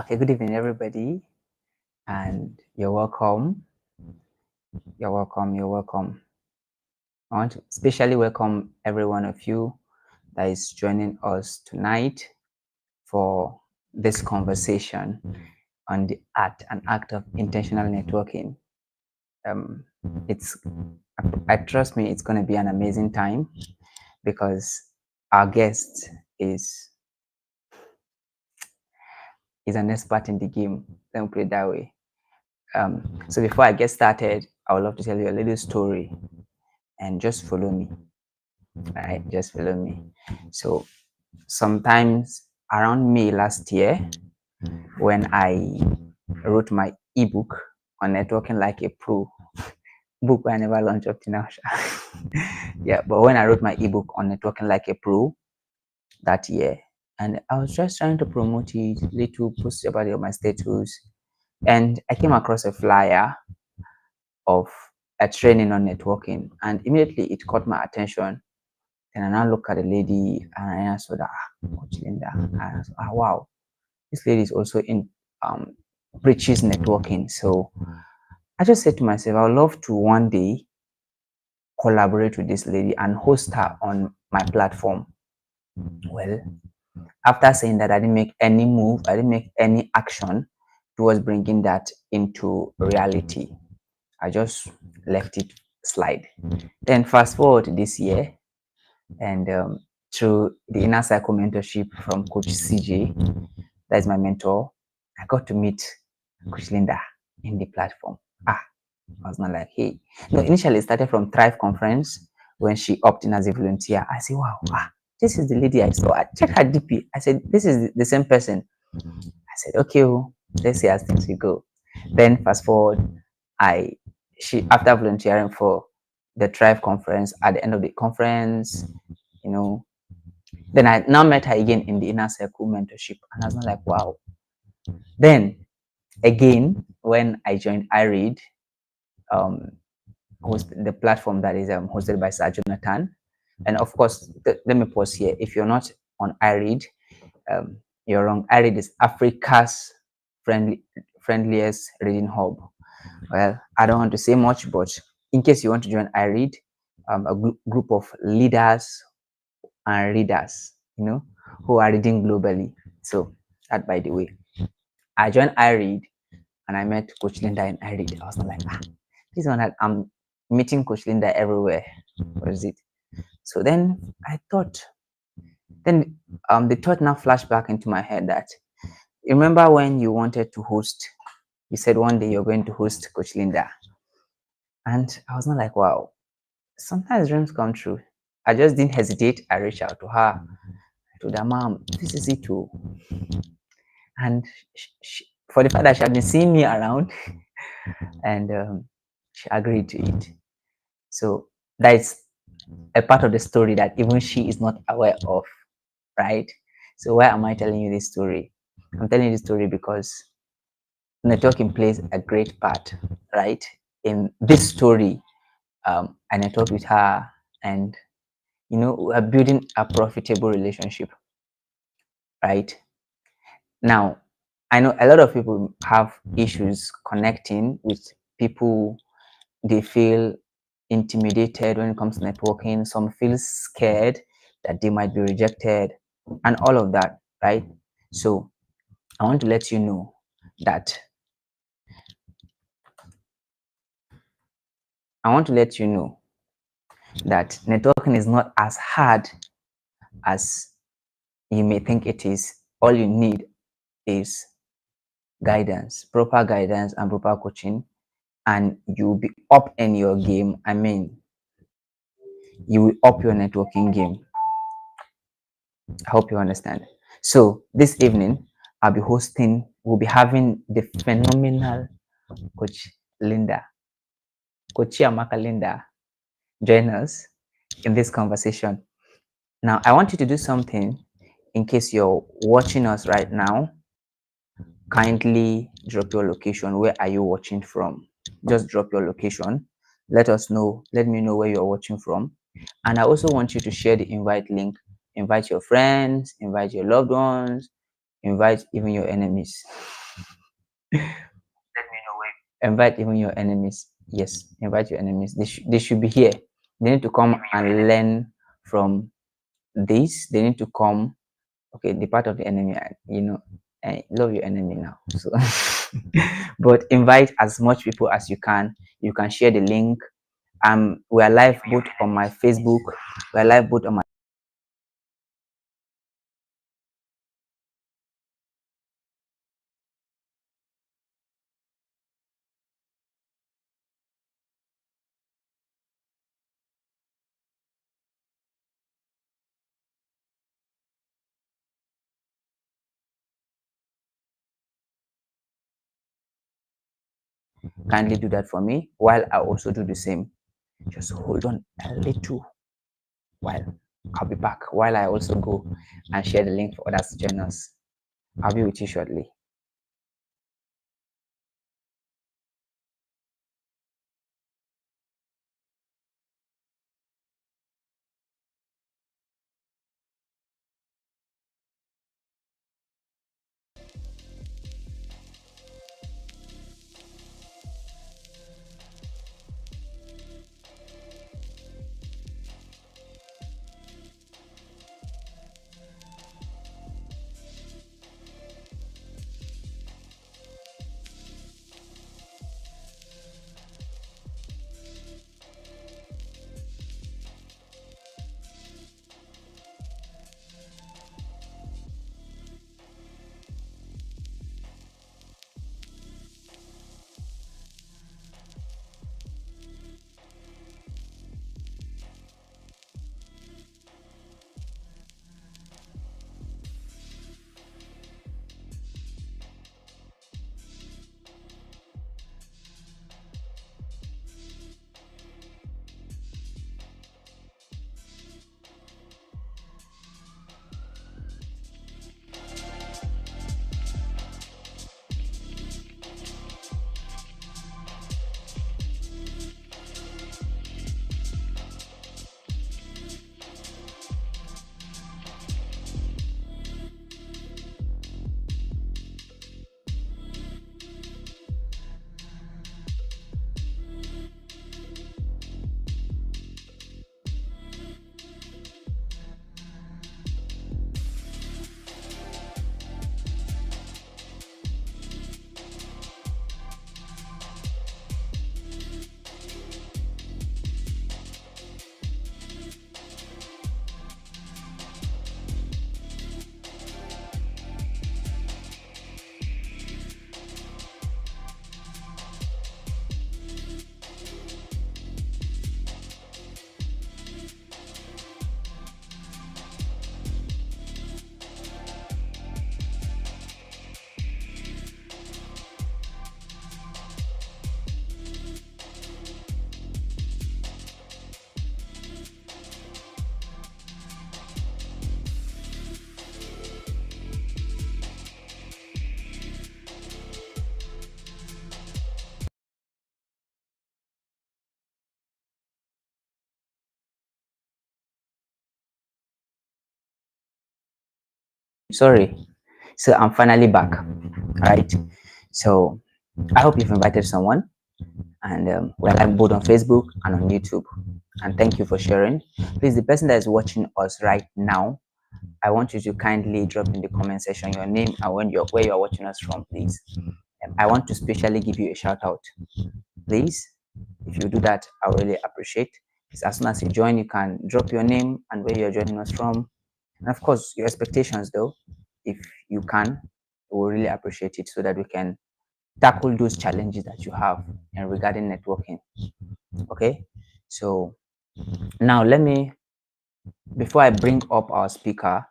Okay, good evening, everybody, and you're welcome. You're welcome. You're welcome. I want to especially welcome every one of you that is joining us tonight for this conversation on the art and act of intentional networking. Um, it's, I trust me, it's going to be an amazing time because our guest is is an expert in the game. Let me put it that way. So before I get started, I would love to tell you a little story and just follow me. Right? Just follow me. So sometimes around May last year, when I wrote my ebook on networking like a pro, book I never launched up to now. Yeah, but when I wrote my ebook on networking like a pro that year, and I was just trying to promote it, little post about it on my status, and I came across a flyer of a training on networking, and immediately it caught my attention. And I now look at the lady and I saw that Coach Linda. And I said, wow, this lady is also in preaches networking. So I just said to myself, I would love to one day collaborate with this lady and host her on my platform. Well, after saying that, I didn't make any move, I didn't make any action towards bringing that into reality. I just left it slide. Then fast forward to this year, and through the inner cycle mentorship from Coach CJ, that is my mentor, I got to meet Coach Linda in the platform. I was not like, hey. No, initially it started from Thrive Conference when she opted in as a volunteer. I said, wow, this is the lady I saw. I checked her DP. I said, this is the same person. I said, okay, let's see as things will go. Then fast forward, she after volunteering for the Thrive Conference, at the end of the conference, you know, then I now met her again in the inner circle mentorship, and I was not like, wow. Then again, when I joined iRead, the platform that is hosted by Sir Jonathan, and of course, let me pause here. If you're not on iRead, you're wrong. iRead is Africa's friendliest reading hub. Well, I don't want to say much, but in case you want to join iRead, a group of leaders and readers, who are reading globally. So that, by the way, I joined iRead and I met Coach Linda in iRead. I was not like, this one I'm meeting Coach Linda everywhere. What is it? So then I thought, then the thought now flashed back into my head that, remember when you wanted to host, you said one day you're going to host Coach Linda. And I was not like, wow, sometimes dreams come true. I just didn't hesitate. I reached out to her. I told her, Mom, this is it too. And for the fact that she had been seeing me around, and she agreed to it. So that's a part of the story that even she is not aware of, right? So why am I telling you this story? I'm telling you this story because networking plays a great part, right? In this story, I networked with her, and we're building a profitable relationship, right? Now, I know a lot of people have issues connecting with people. They feel intimidated when it comes to networking. Some feel scared that they might be rejected and all of that, right? So I want to let you know that networking is not as hard as you may think it is. All you need is guidance, proper guidance and proper coaching, and you'll be up in your game. I mean, you will up your networking game. I hope you understand. So this evening, we'll be having the phenomenal Coach Linda, Coach Amaka Linda, join us in this conversation. Now, I want you to do something in case you're watching us right now. Kindly drop your location. Where are you watching from? Just drop your location. Let us know. Let me know where you're watching from. And I also want you to share the invite link. Invite your friends, invite your loved ones, invite even your enemies. Let me know when. Invite even your enemies. Yes, invite your enemies. They should be here. They need to come and learn from this. They need to come. Okay, the part of the enemy, I love your enemy now. So, but invite as much people as you can. You can share the link. We are live both on my Facebook. We are live both on my. Kindly do that for me while I also do the same. Just hold on a little while. I'll be back while I also go and share the link for others to join us. I'll be with you shortly. Sorry. So I'm finally back. Right. So I hope you've invited someone, and we're live both on Facebook and on YouTube. And thank you for sharing. Please, the person that is watching us right now, I want you to kindly drop in the comment section your name and where you're watching us from, please. I want to specially give you a shout out. Please, if you do that, I will really appreciate. As soon as you join, you can drop your name and where you're joining us from. And of course, your expectations, though, if you can, we will really appreciate it so that we can tackle those challenges that you have and regarding networking. Okay, so now before I bring up our speaker,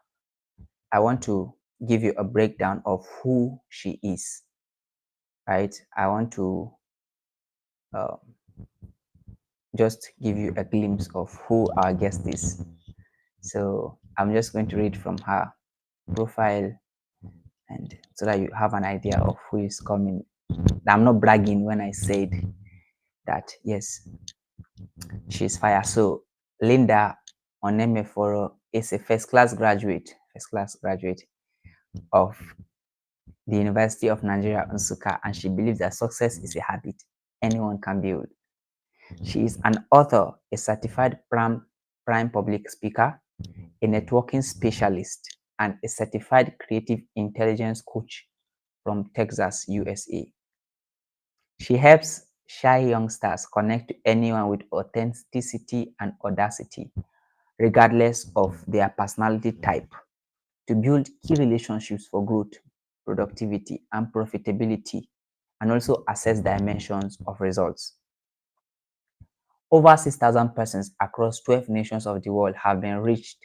I want to give you a breakdown of who she is. Right, I want to uh, just give you a glimpse of who our guest is. So I'm just going to read from her profile, and so that you have an idea of who is coming. I'm not bragging when I said that, yes, she's fire. So Linda Onemeforo is a first class graduate of the University of Nigeria, Nsukka, and she believes that success is a habit anyone can build. She is an author, a certified prime public speaker, a networking specialist, and a certified creative intelligence coach from Texas, USA. She helps shy youngsters connect to anyone with authenticity and audacity, regardless of their personality type, to build key relationships for growth, productivity, and profitability, and also assess dimensions of results. Over 6,000 persons across 12 nations of the world have been reached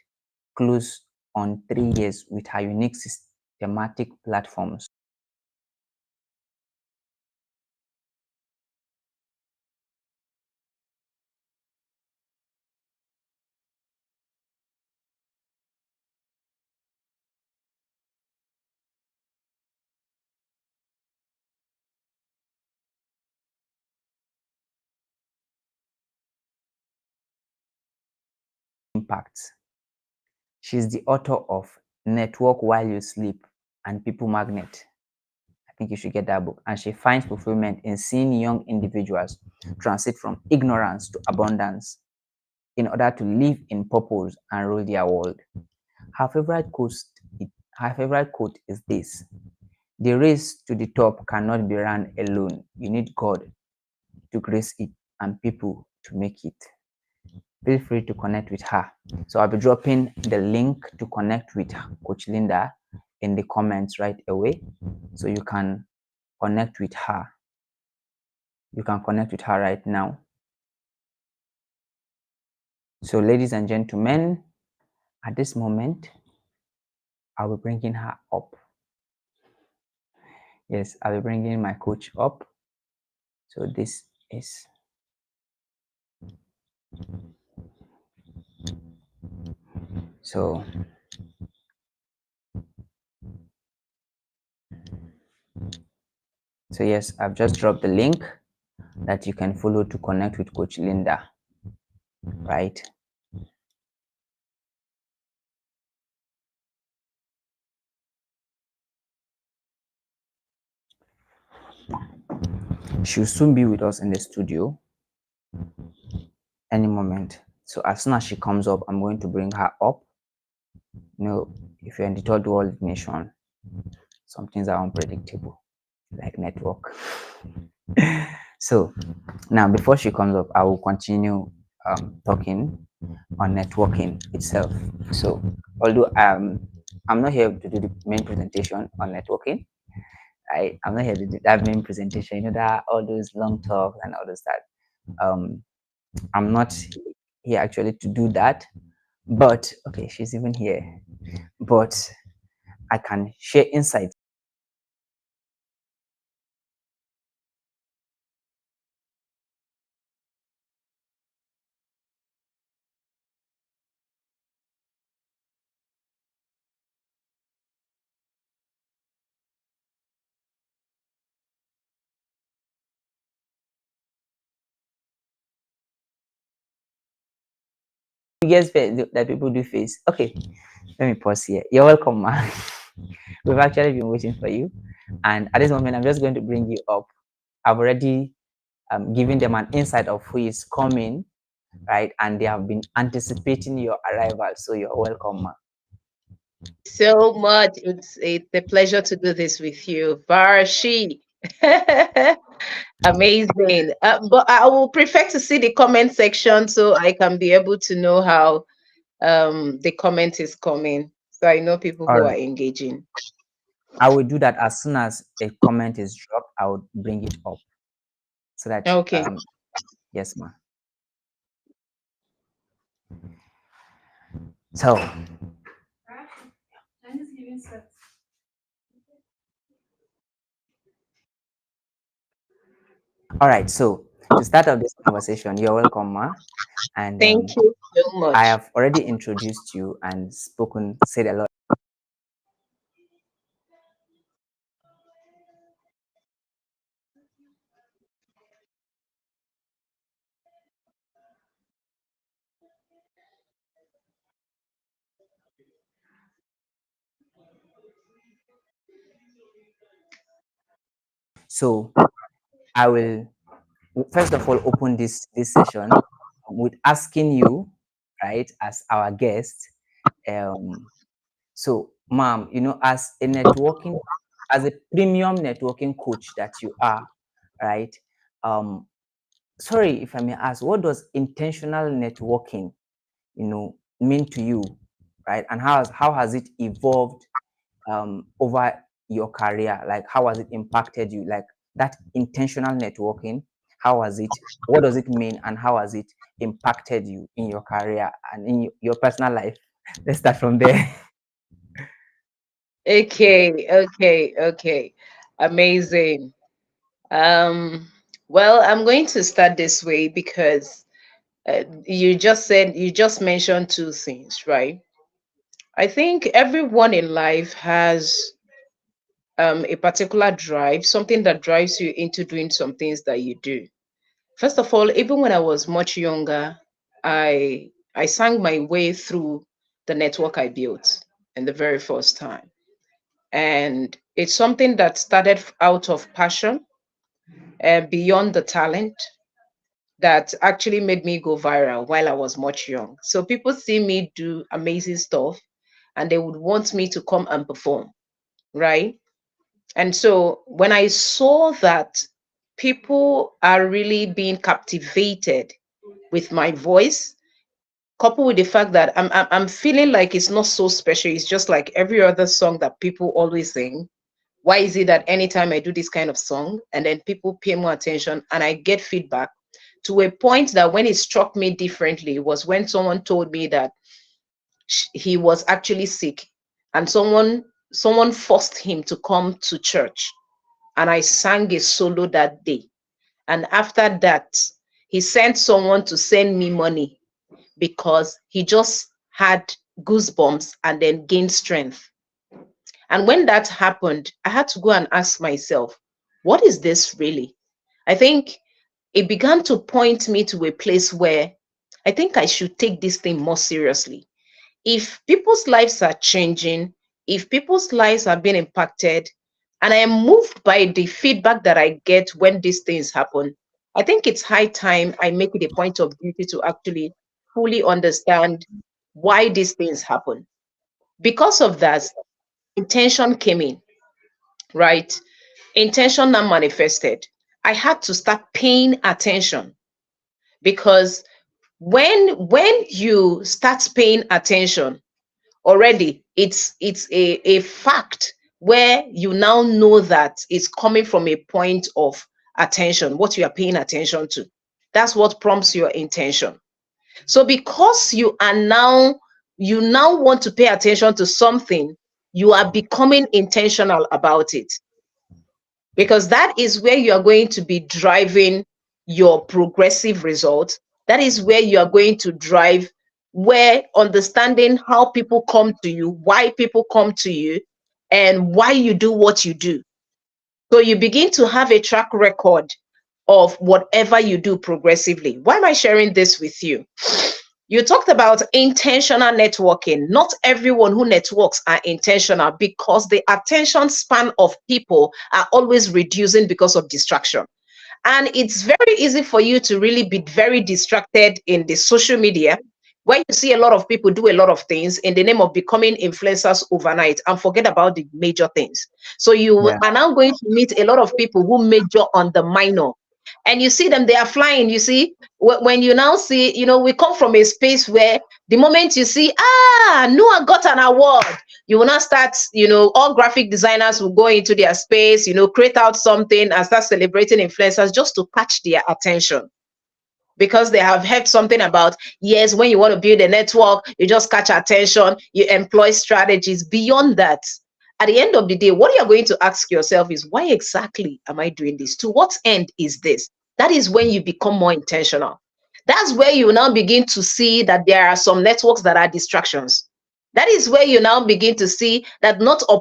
close on 3 years with her unique systematic platforms. Impacts. She's the author of Network While You Sleep and People Magnet. I think you should get that book. And she finds fulfillment in seeing young individuals transit from ignorance to abundance in order to live in purpose and rule their world. Her favorite quote, her favorite quote is this: "The race to the top cannot be run alone. You need God to grace it and people to make it." Feel free to connect with her. So I'll be dropping the link to connect with Coach Linda in the comments right away. So you can connect with her. You can connect with her right now. So ladies and gentlemen, at this moment, I'll be bringing her up. Yes, I'll be bringing my coach up. So this is so yes, I've just dropped the link that you can follow to connect with Coach Linda, right? She'll soon be with us in the studio any moment. So as soon as she comes up, I'm going to bring her up. You know, if you're in the third world nation, some things are unpredictable, like network. So now, before she comes up, I will continue talking on networking itself. So although I'm not here to do the main presentation on networking, I'm not here to do that main presentation. You know, that all those long talks and all those that. I'm not here actually to do that. But okay, she's even here. But I can share insights. Biggest fear that people do face. Okay, let me pause here. You're welcome, man. We've actually been waiting for you, and at this moment, I'm just going to bring you up. I've already given them an insight of who is coming, right? And they have been anticipating your arrival. So you're welcome, man. So much. It's a pleasure to do this with you, Vahrashee. Amazing. But I will prefer to see the comment section so I can be able to know how the comment is coming. So I know people All who are right. engaging. I will do that as soon as a comment is dropped. I will bring it up so that Okay. yes, ma'am. So all right. So to start off this conversation, you're welcome, ma. And Thank you so I much. have already introduced you and said a lot. So I will first of all open this session with asking you, right, as our guest. Um, so, ma'am, as a networking, as a premium networking coach that you are, right? Um, Sorry if I may ask, what does intentional networking, mean to you, right? And how has it evolved over your career? Like, how has it impacted you? Like that intentional networking, how has it? What does it mean, and how has it impacted you in your career and in your personal life? Let's start from there. Okay. Amazing. Um, well, I'm going to start this way because you just mentioned two things, right? I think everyone in life has a particular drive, something that drives you into doing some things that you do. First of all, even when I was much younger, I sang my way through the network I built in the very first time. And it's something that started out of passion beyond the talent that actually made me go viral while I was much young. So people see me do amazing stuff and they would want me to come and perform, right? And so when I saw that people are really being captivated with my voice, coupled with the fact that I'm feeling like it's not so special, it's just like every other song that people always sing. Why is it that anytime I do this kind of song and then people pay more attention and I get feedback, to a point that when it struck me differently was when someone told me that he was actually sick and someone forced him to come to church, and I sang a solo that day. And after that, he sent someone to send me money because he just had goosebumps and then gained strength. And when that happened, I had to go and ask myself, what is this really? I think it began to point me to a place where I think I should take this thing more seriously. If people's lives are changing, if people's lives are being impacted, and I am moved by the feedback that I get when these things happen, I think it's high time I make it a point of duty to actually fully understand why these things happen. Because of that, intention came in, right? Intention now manifested. I had to start paying attention because when you start paying attention, already it's a fact where you now know that it's coming from a point of attention, what you are paying attention to. That's what prompts your intention. So because you now want to pay attention to something, you are becoming intentional about it, because that is where you are going to be driving your progressive results. That is where you are going to drive, where understanding how people come to you, why people come to you, and why you do what you do. So you begin to have a track record of whatever you do progressively. Why am I sharing this with you? You talked about intentional networking. Not everyone who networks are intentional because the attention span of people are always reducing because of distraction. And it's very easy for you to really be very distracted in the social media, where you see a lot of people do a lot of things in the name of becoming influencers overnight and forget about the major things. So you Yeah. are now going to meet a lot of people who major on the minor. And you see them, they are flying. You see, when you now see, we come from a space where the moment you see, Noah got an award, you will not start, all graphic designers will go into their space, create out something and start celebrating influencers just to catch their attention, because they have heard something about, yes, when you want to build a network, you just catch attention, you employ strategies beyond that. At the end of the day, what you're going to ask yourself is, why exactly am I doing this? To what end is this? That is when you become more intentional. That's where you now begin to see that there are some networks that are distractions. That is where you now begin to see that not all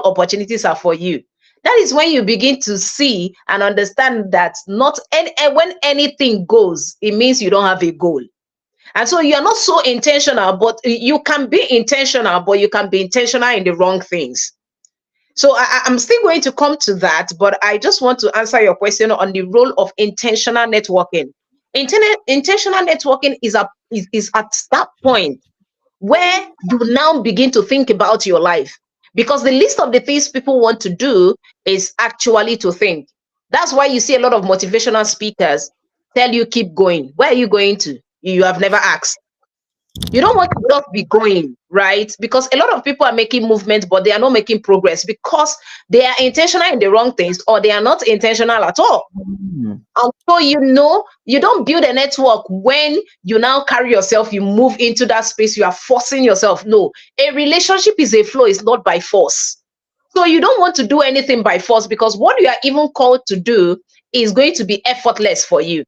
opportunities are for you. That is when you begin to see and understand that not any, when anything goes, it means you don't have a goal. And so you're not so intentional, but you can be intentional, but you can be intentional in the wrong things. So I'm still going to come to that, but I just want to answer your question on the role of intentional networking. Intentional networking is at that point where you now begin to think about your life, because the list of the things people want to do is actually to think. That's why you see a lot of motivational speakers tell you keep going. Where are you going to? You have never asked. You don't want to just be going, right? Because a lot of people are making movement, but they are not making progress because they are intentional in the wrong things, or they are not intentional at all. Mm. And so, you don't build a network when you now carry yourself, you move into that space, you are forcing yourself. No, a relationship is a flow, it's not by force. So you don't want to do anything by force, because what you are even called to do is going to be effortless for you.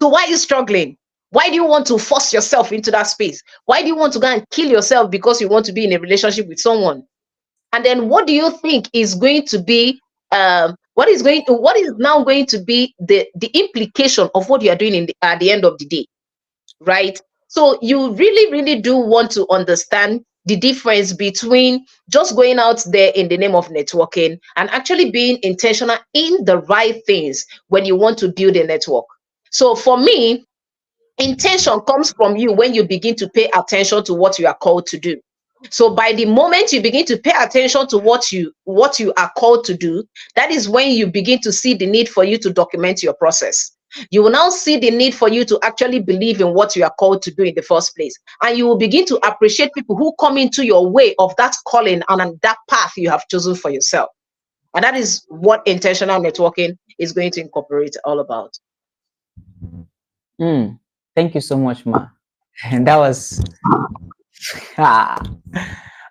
So why are you struggling? Why do you want to force yourself into that space? Why do you want to go and kill yourself because you want to be in a relationship with someone? And then what do you think is going to be what is now going to be the implication of what you are doing at the end of the day, right? So you really, really do want to understand the difference between just going out there in the name of networking and actually being intentional in the right things when you want to build a network. So for me, intention comes from you when you begin to pay attention to what you are called to do. So by the moment you begin to pay attention to what you are called to do, that is when you begin to see the need for you to document your process. You will now see the need for you to actually believe in what you are called to do in the first place, and you will begin to appreciate people who come into your way of that calling and on that path you have chosen for yourself. And that is what intentional networking is going to incorporate all about. Mm. Thank you so much, Ma. And that was ah.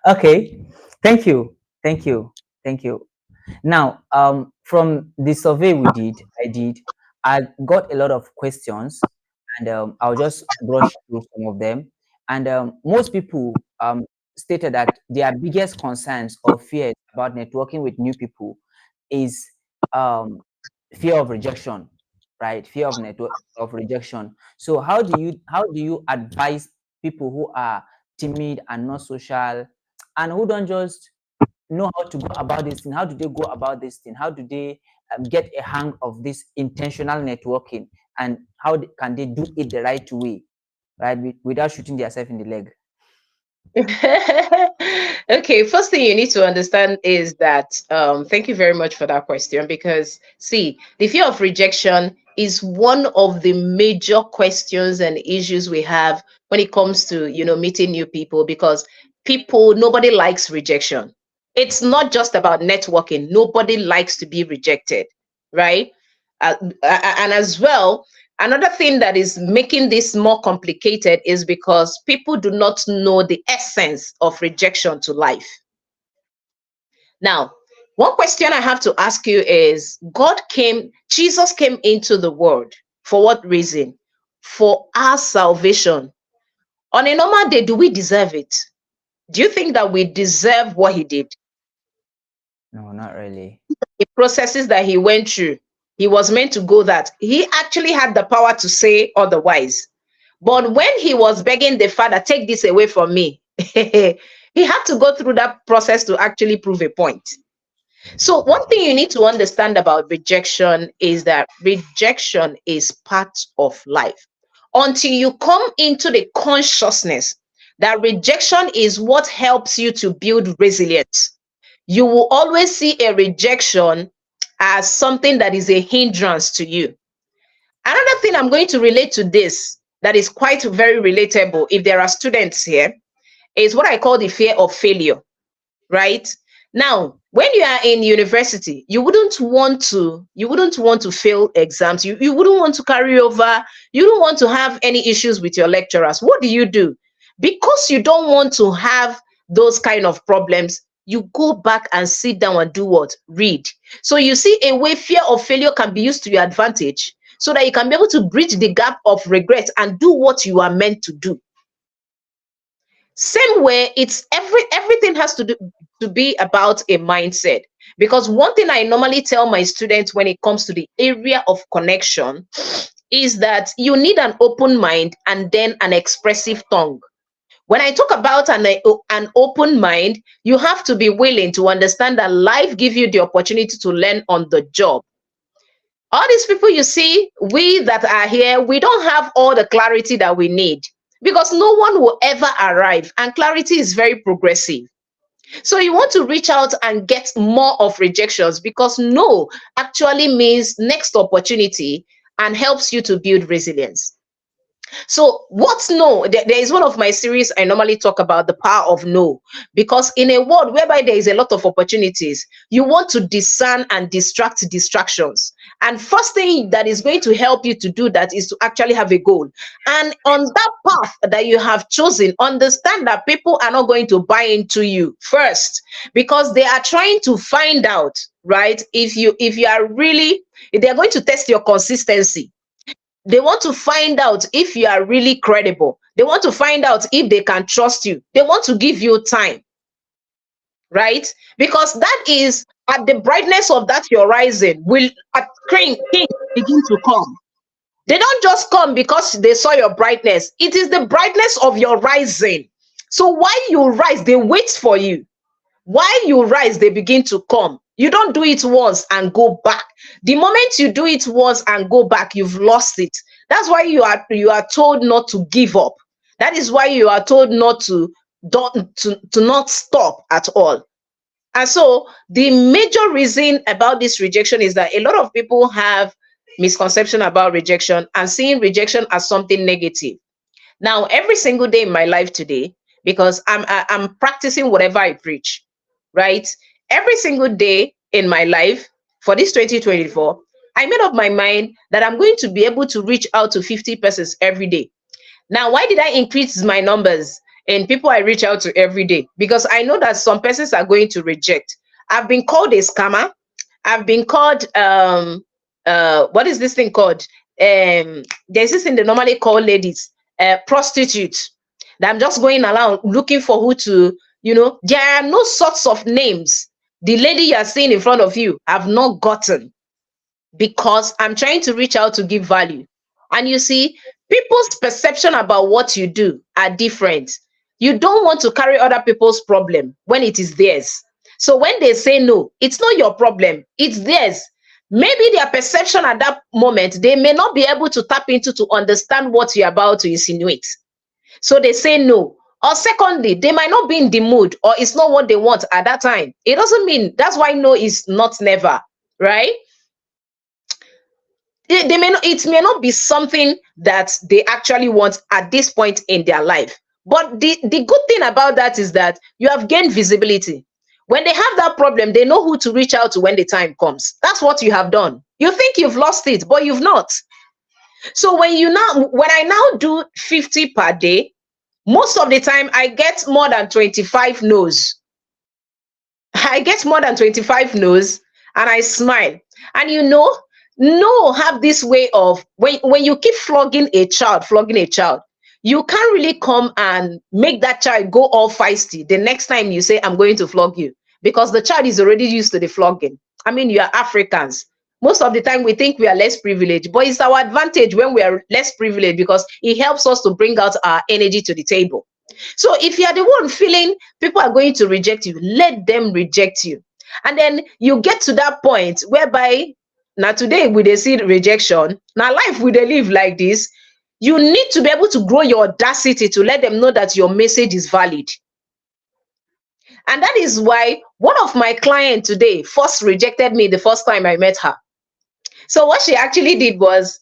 Okay. Thank you. Thank you. Thank you. Now, from the survey I did, I got a lot of questions, and I'll just brush through some of them. And most people stated that their biggest concerns or fears about networking with new people is um, fear of rejection, right? Fear of network of rejection. So, how do you advise people who are timid and not social, and who don't just know how to go about this thing? How do they go about this thing? How do they get a hang of this intentional networking, and how can they do it the right way, right, without shooting themselves in the leg? Okay, first thing you need to understand is that thank you very much for that question, because see, the fear of rejection is one of the major questions and issues we have when it comes to meeting new people, because nobody likes rejection. It's not just about networking. Nobody likes to be rejected, right? And as well, another thing that is making this more complicated is because people do not know the essence of rejection to life. Now, one question I have to ask you is, Jesus came into the world for what reason? For our salvation. On a normal day, do we deserve it? Do you think that we deserve what he did? No, not really. The processes that he went through, he was meant to go that. He actually had the power to say otherwise. But when he was begging the father, take this away from me, he had to go through that process to actually prove a point. So, one thing you need to understand about rejection is that rejection is part of life. Until you come into the consciousness that rejection is what helps you to build resilience, you will always see a rejection as something that is a hindrance to you. Another thing I'm going to relate to this that is quite very relatable, if there are students here, is what I call the fear of failure, right? Now, when you are in university, you wouldn't want to fail exams. You wouldn't want to carry over. You don't want to have any issues with your lecturers. What do? Because you don't want to have those kind of problems, you go back and sit down and do what? Read. So you see a way fear of failure can be used to your advantage, so that you can be able to bridge the gap of regret and do what you are meant to do. Same way, it's everything has to be about a mindset, because one thing I normally tell my students when it comes to the area of connection is that you need an open mind and then an expressive tongue. When I talk about an open mind, you have to be willing to understand that life gives you the opportunity to learn on the job. All these people you see, we that are here, we don't have all the clarity that we need because no one will ever arrive, and clarity is very progressive. So you want to reach out and get more of rejections because no actually means next opportunity and helps you to build resilience. So, what's no? There is one of my series I normally talk about the power of no, because in a world whereby there is a lot of opportunities, you want to discern and distract distractions. And first thing that is going to help you to do that is to actually have a goal. And on that path that you have chosen, understand that people are not going to buy into you first because they are trying to find out, right? If you are really, they're going to test your consistency. They want to find out if you are really credible. They want to find out if they can trust you. They want to give you time, right? Because that is at the brightness of that your rising will king begin to come. They don't just come because they saw your brightness. It is the brightness of your rising. So while you rise, they wait for you. While you rise, they begin to come. You don't do it once and go back. The moment you do it once and go back, you've lost it. That's why you are told not to give up. That is why you are told not to don't to not stop at all. And so the major reason about this rejection is that a lot of people have misconception about rejection and seeing rejection as something negative. Now, every single day in my life today, because I'm practicing whatever I preach, right? Every single day in my life for this 2024, I made up my mind that I'm going to be able to reach out to 50 persons every day. Now, why did I increase my numbers and people I reach out to every day? Because I know that some persons are going to reject. I've been called a scammer. I've been called what is this thing called? There's this thing they normally call ladies, prostitutes. That I'm just going around looking for who to, there are no sorts of names the lady you are seeing in front of you have not gotten because I'm trying to reach out to give value. And you see, people's perception about what you do are different. You don't want to carry other people's problem when it is theirs. So when they say no, it's not your problem, it's theirs. Maybe their perception at that moment, they may not be able to tap into to understand what you're about to insinuate. So they say no. Or secondly, they might not be in the mood or it's not what they want at that time. It doesn't mean that's why no is not never, right? It may not be something that they actually want at this point in their life. But the good thing about that is that you have gained visibility. When they have that problem, they know who to reach out to when the time comes. That's what you have done. You think you've lost it, but you've not. So when I now do 50 per day, most of the time I get more than 25 no's. I get more than 25 no's and I smile. And no have this way of when you keep flogging a child, you can't really come and make that child go all feisty the next time you say, I'm going to flog you, because the child is already used to the flogging. I mean, you are Africans. Most of the time we think we are less privileged, but it's our advantage when we are less privileged because it helps us to bring out our energy to the table. So if you are the one feeling people are going to reject you, let them reject you. And then you get to that point whereby now today we dey see rejection. Now life we dey live like this. You need to be able to grow your audacity to let them know that your message is valid. And that is why one of my clients today first rejected me the first time I met her. So what she actually did was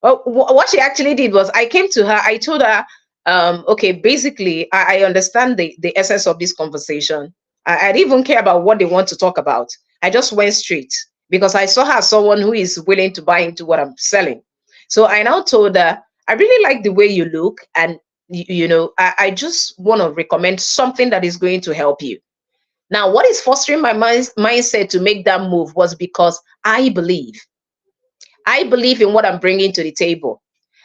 I came to her, I told her, okay, basically, I understand the essence of this conversation. I didn't even care about what they want to talk about. I just went straight because I saw her as someone who is willing to buy into what I'm selling. So I now told her, I really like the way you look, and I just want to recommend something that is going to help you. Now, what is fostering my mindset to make that move was because I believe in what I'm bringing to the table.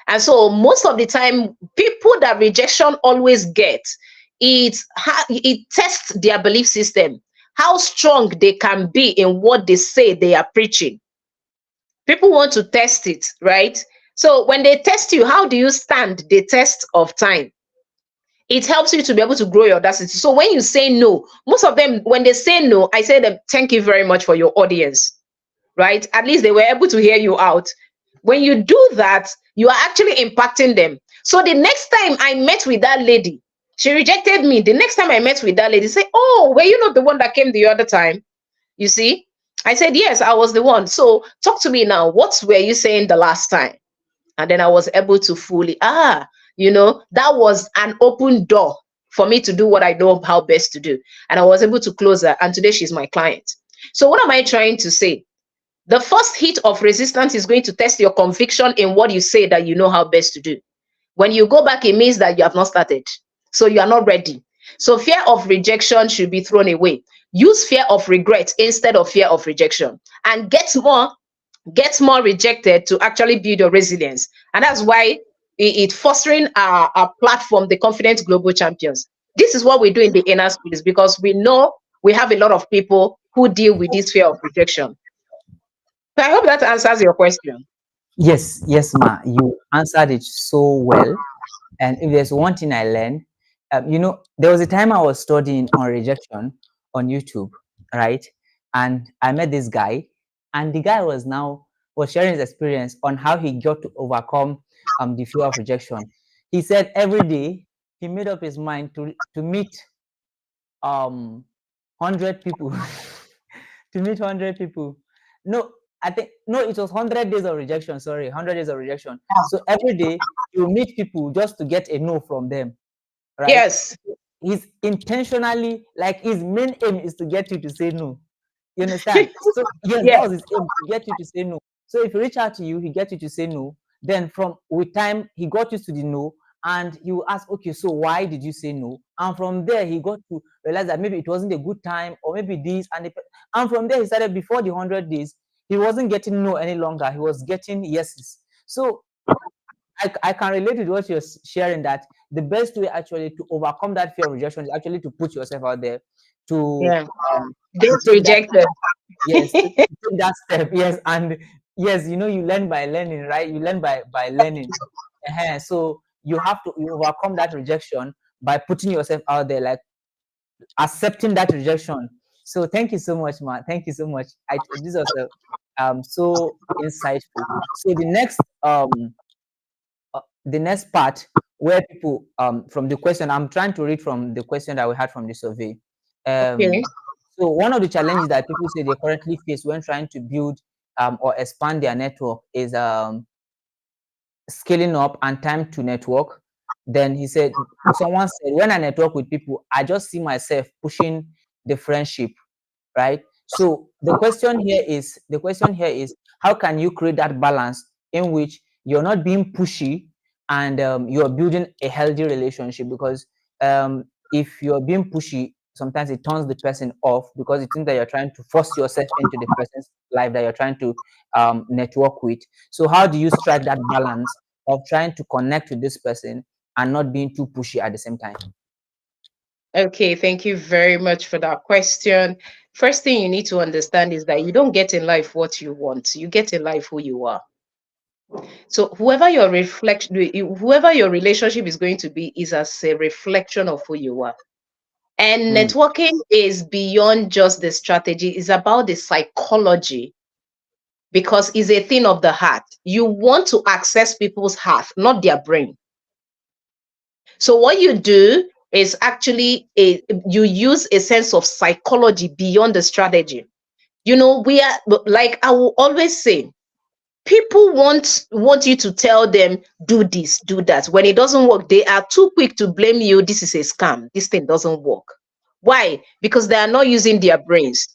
And so most of the time, people that rejection always get, it tests their belief system, how strong they can be in what they say they are preaching. People want to test it, right? So when they test you, how do you stand the test of time? It helps you to be able to grow your audacity. So when you say no, most of them, when they say no, I say them, thank you very much for your audience, right? At least they were able to hear you out. When you do that, you are actually impacting them. So the next time I met with that lady, she rejected me. The next time I met with that lady, say, oh, were you not the one that came the other time? You see? I said, yes, I was the one. So talk to me now. What were you saying the last time? And then I was able to fully, that was an open door for me to do what I know how best to do. And I was able to close her. And today she's my client. So what am I trying to say? The first hit of resistance is going to test your conviction in what you say that you know how best to do. When you go back, it means that you have not started. So you are not ready. So fear of rejection should be thrown away. Use fear of regret instead of fear of rejection, and get more rejected to actually build your resilience. And that's why it fostering our platform, the Confident Global Champions. This is what we do in the inner space, because we know we have a lot of people who deal with this fear of rejection. So I hope that answers your question. Yes, yes, ma. You answered it so well. And if there's one thing I learned, there was a time I was studying on rejection on YouTube, right? And I met this guy, and the guy was sharing his experience on how he got to overcome the fear of rejection. He said every day he made up his mind to meet 100 people to meet 100 people. No, I think no, it was 100 days of rejection. Sorry, 100 days of rejection. So every day you meet people just to get a no from them, right? Yes. He's intentionally, like, his main aim is to get you to say no. You understand? So yes, that Yes. was his aim, to get you to say no. So if he reach out to you, he gets you to say no. Then from with time, he got used to the no, and he will ask, okay, so why did you say no? And from there, he got to realize that maybe it wasn't a good time, or maybe this, and from there, he started, before the 100 days, he wasn't getting no any longer. He was getting yeses. So I can relate with what you're sharing, that the best way actually to overcome that fear of rejection is actually to put yourself out there, to Yeah. um Get to take that, rejected. yes, to take that step, yes. And yes, you learn by learning, right? You learn by learning. So you overcome that rejection by putting yourself out there, like accepting that rejection. So thank you so much, ma. Thank you so much. This was so insightful. So the next part, where people, from the question, I'm trying to read from the question that we had from the survey. Okay. So one of the challenges that people say they currently face when trying to build or expand their network is scaling up and time to network. Then someone said, when I network with people, I just see myself pushing the friendship, right? So the question here is how can you create that balance in which you're not being pushy, and you're building a healthy relationship? Because if you're being pushy, sometimes it turns the person off, because it thinks that you're trying to force yourself into the person's life that you're trying to network with. So how do you strike that balance of trying to connect with this person and not being too pushy at the same time? Okay, thank you very much for that question. First thing you need to understand is that you don't get in life what you want. You get in life who you are. So whoever your relationship is going to be is as a reflection of who you are. And Mm, networking is beyond just the strategy, it's about the psychology, because it's a thing of the heart. You want to access people's heart, not their brain. So what you do is actually you use a sense of psychology beyond the strategy. We are, like I will always say, people want you to tell them, do this, do that. When it doesn't work, they are too quick to blame you. This is a scam. This thing doesn't work. Why? Because they are not using their brains.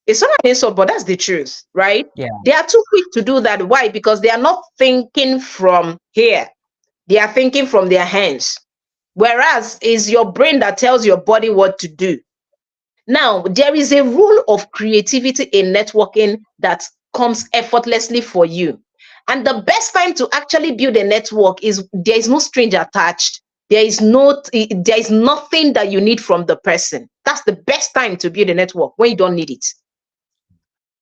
It's not an insult, but that's the truth, right? yeah. They are too quick to do that. Why? Because they are not thinking from here. They are thinking from their hands. Whereas it's your brain that tells your body what to do. Now, there is a rule of creativity in networking that comes effortlessly for you. And the best time to actually build a network is there is no string attached. There is nothing that you need from the person. That's the best time to build a network, when you don't need it.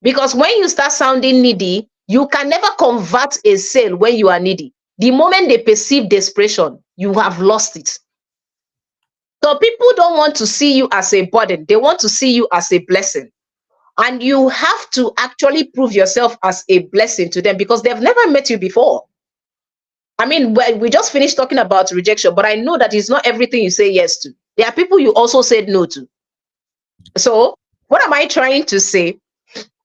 Because when you start sounding needy, you can never convert a sale when you are needy. The moment they perceive desperation, you have lost it. So people don't want to see you as a burden. They want to see you as a blessing. And you have to actually prove yourself as a blessing to them because they've never met you before. I mean, we just finished talking about rejection, but I know that it's not everything you say yes to. There are people you also said no to. So, what am I trying to say?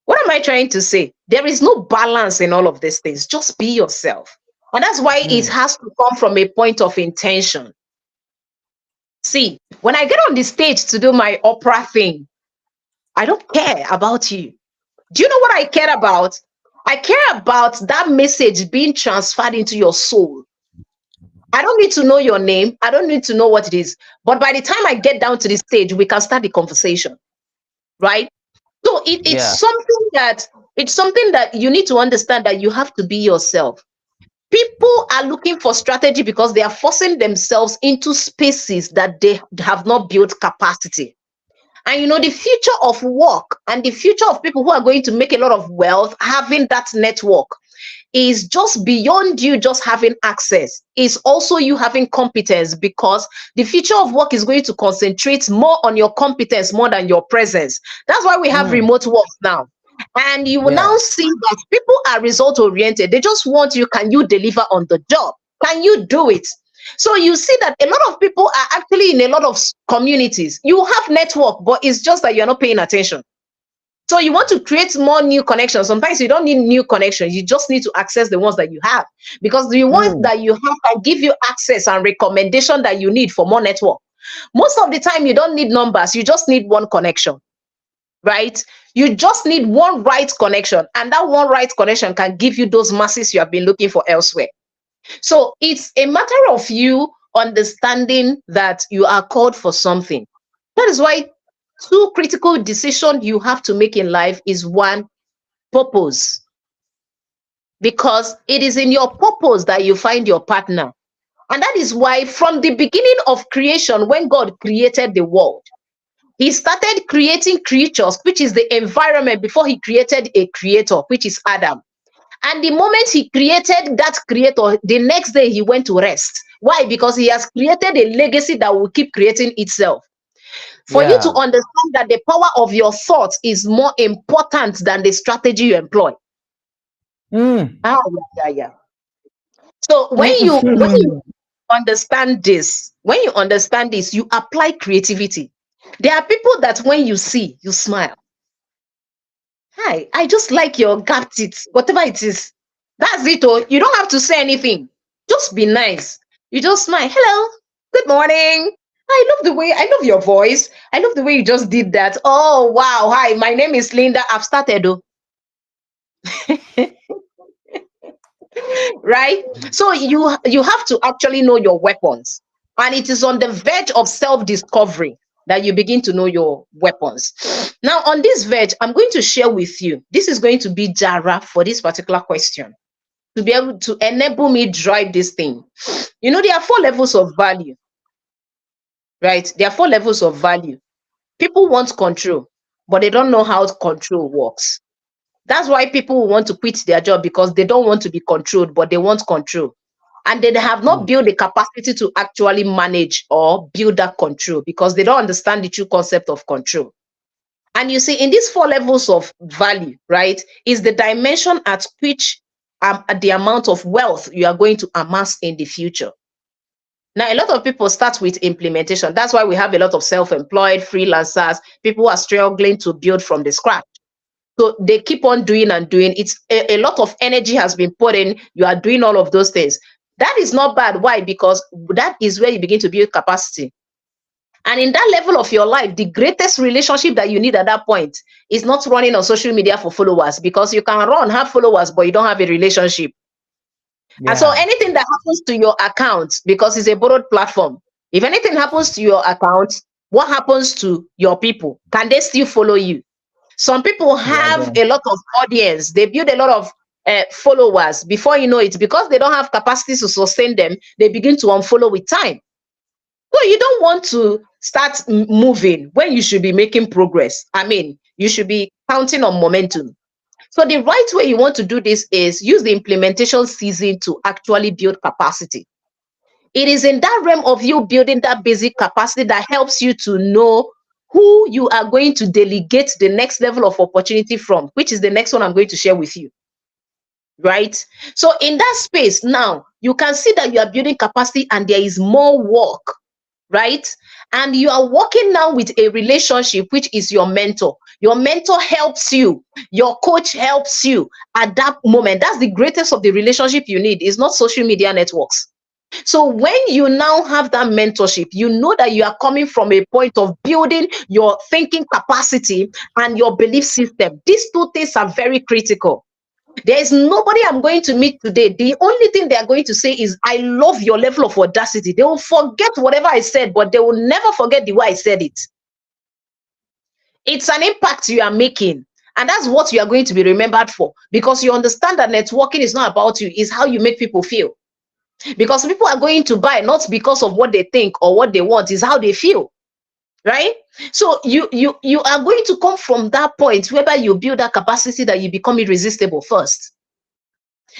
What am I trying to say? There is no balance in all of these things. Just be yourself. And that's why it Mm. has to come from a point of intention. See, when I get on the stage to do my opera thing, I don't care about you. Do you know what I care about? I care about that message being transferred into your soul. I don't need to know your name. I don't need to know what it is. But by the time I get down to the stage, we can start the conversation, right? So Yeah. it's something that you need to understand that you have to be yourself. People are looking for strategy because they are forcing themselves into spaces that they have not built capacity. And you know, the future of work and the future of people who are going to make a lot of wealth having that network is just beyond you just having access. It's also you having competence because the future of work is going to concentrate more on your competence more than your presence. That's why we have Mm. remote work now. And you will now Yeah. see that people are result oriented. They just want you, can you deliver on the job? Can you do it? So you see that a lot of people are actually in a lot of communities. You have network, but it's just that you're not paying attention. So you want to create more new connections. Sometimes you don't need new connections. You just need to access the ones that you have because the ones Mm. that you have can give you access and recommendation that you need for more network. Most of the time, you don't need numbers. You just need one connection, right? You just need one right connection, and that one right connection can give you those masses you have been looking for elsewhere. So it's a matter of you understanding that you are called for something. That is why two critical decisions you have to make in life is one, purpose, because it is in your purpose that you find your partner. And that is why from the beginning of creation, when God created the world, he started creating creatures, which is the environment, before he created a creator, which is Adam. And the moment he created that creator, the next day he went to rest. Why? Because he has created a legacy that will keep creating itself. For you to Yeah. understand that the power of your thoughts is more important than the strategy you employ. Mm. Ah, yeah, yeah, yeah. So when you Mm. understand this, you apply creativity. There are people that when you see, you smile. Hi, I just like your gap teeth, whatever it is. That's it. Oh, you don't have to say anything. Just be nice. You just smile. Hello, good morning. I love your voice. I love the way you just did that. Oh wow, hi, my name is Linda. I've started. Oh, right? So you have to actually know your weapons. And it is on the verge of self-discovery that you begin to know your weapons. Now, on this verge, I'm going to share with you. This is going to be Jara for this particular question to be able to enable me drive this thing. You know, there are four levels of value, right? There are four levels of value. People want control, but they don't know how control works. That's why people want to quit their job because they don't want to be controlled, but they want control. And they have not Mm. built the capacity to actually manage or build that control because they don't understand the true concept of control. And you see, in these four levels of value, right, is the dimension at which at the amount of wealth you are going to amass in the future. Now, a lot of people start with implementation. That's why we have a lot of self-employed freelancers, people who are struggling to build from the scratch. So they keep on doing and doing. It's a lot of energy has been put in. You are doing all of those things. That is not bad. Why? Because that is where you begin to build capacity. And in that level of your life, the greatest relationship that you need at that point is not running on social media for followers because you can run, have followers, but you don't have a relationship. And so Yeah. anything that happens to your account, because it's a borrowed platform, if anything happens to your account, what happens to your people? Can they still follow you? Some people Yeah. have Then. a lot of audience, they build a lot of followers. Before you know it, because they don't have capacity to sustain them, they begin to unfollow with time. So you don't want to start moving when you should be making progress. I mean, you should be counting on momentum. So the right way you want to do this is use the implementation season to actually build capacity. It is in that realm of you building that basic capacity that helps you to know who you are going to delegate the next level of opportunity from, which is the next one I'm going to share with you. Right? So in that space now, you can see that you are building capacity and there is more work, right? And you are working now with a relationship, which is your mentor. Your mentor helps you, your coach helps you at that moment. That's the greatest of the relationship you need. It's not social media networks. So when you now have that mentorship, you know that you are coming from a point of building your thinking capacity and your belief system. These two things are very critical. There is nobody I'm going to meet today. The only thing they are going to say is, I love your level of audacity. They will forget whatever I said, but they will never forget the way I said it. It's an impact you are making. And that's what you are going to be remembered for, because you understand that networking is not about you, it's how you make people feel. Because people are going to buy not because of what they think or what they want, is how they feel. Right? So you are going to come from that point whereby you build that capacity that you become irresistible first.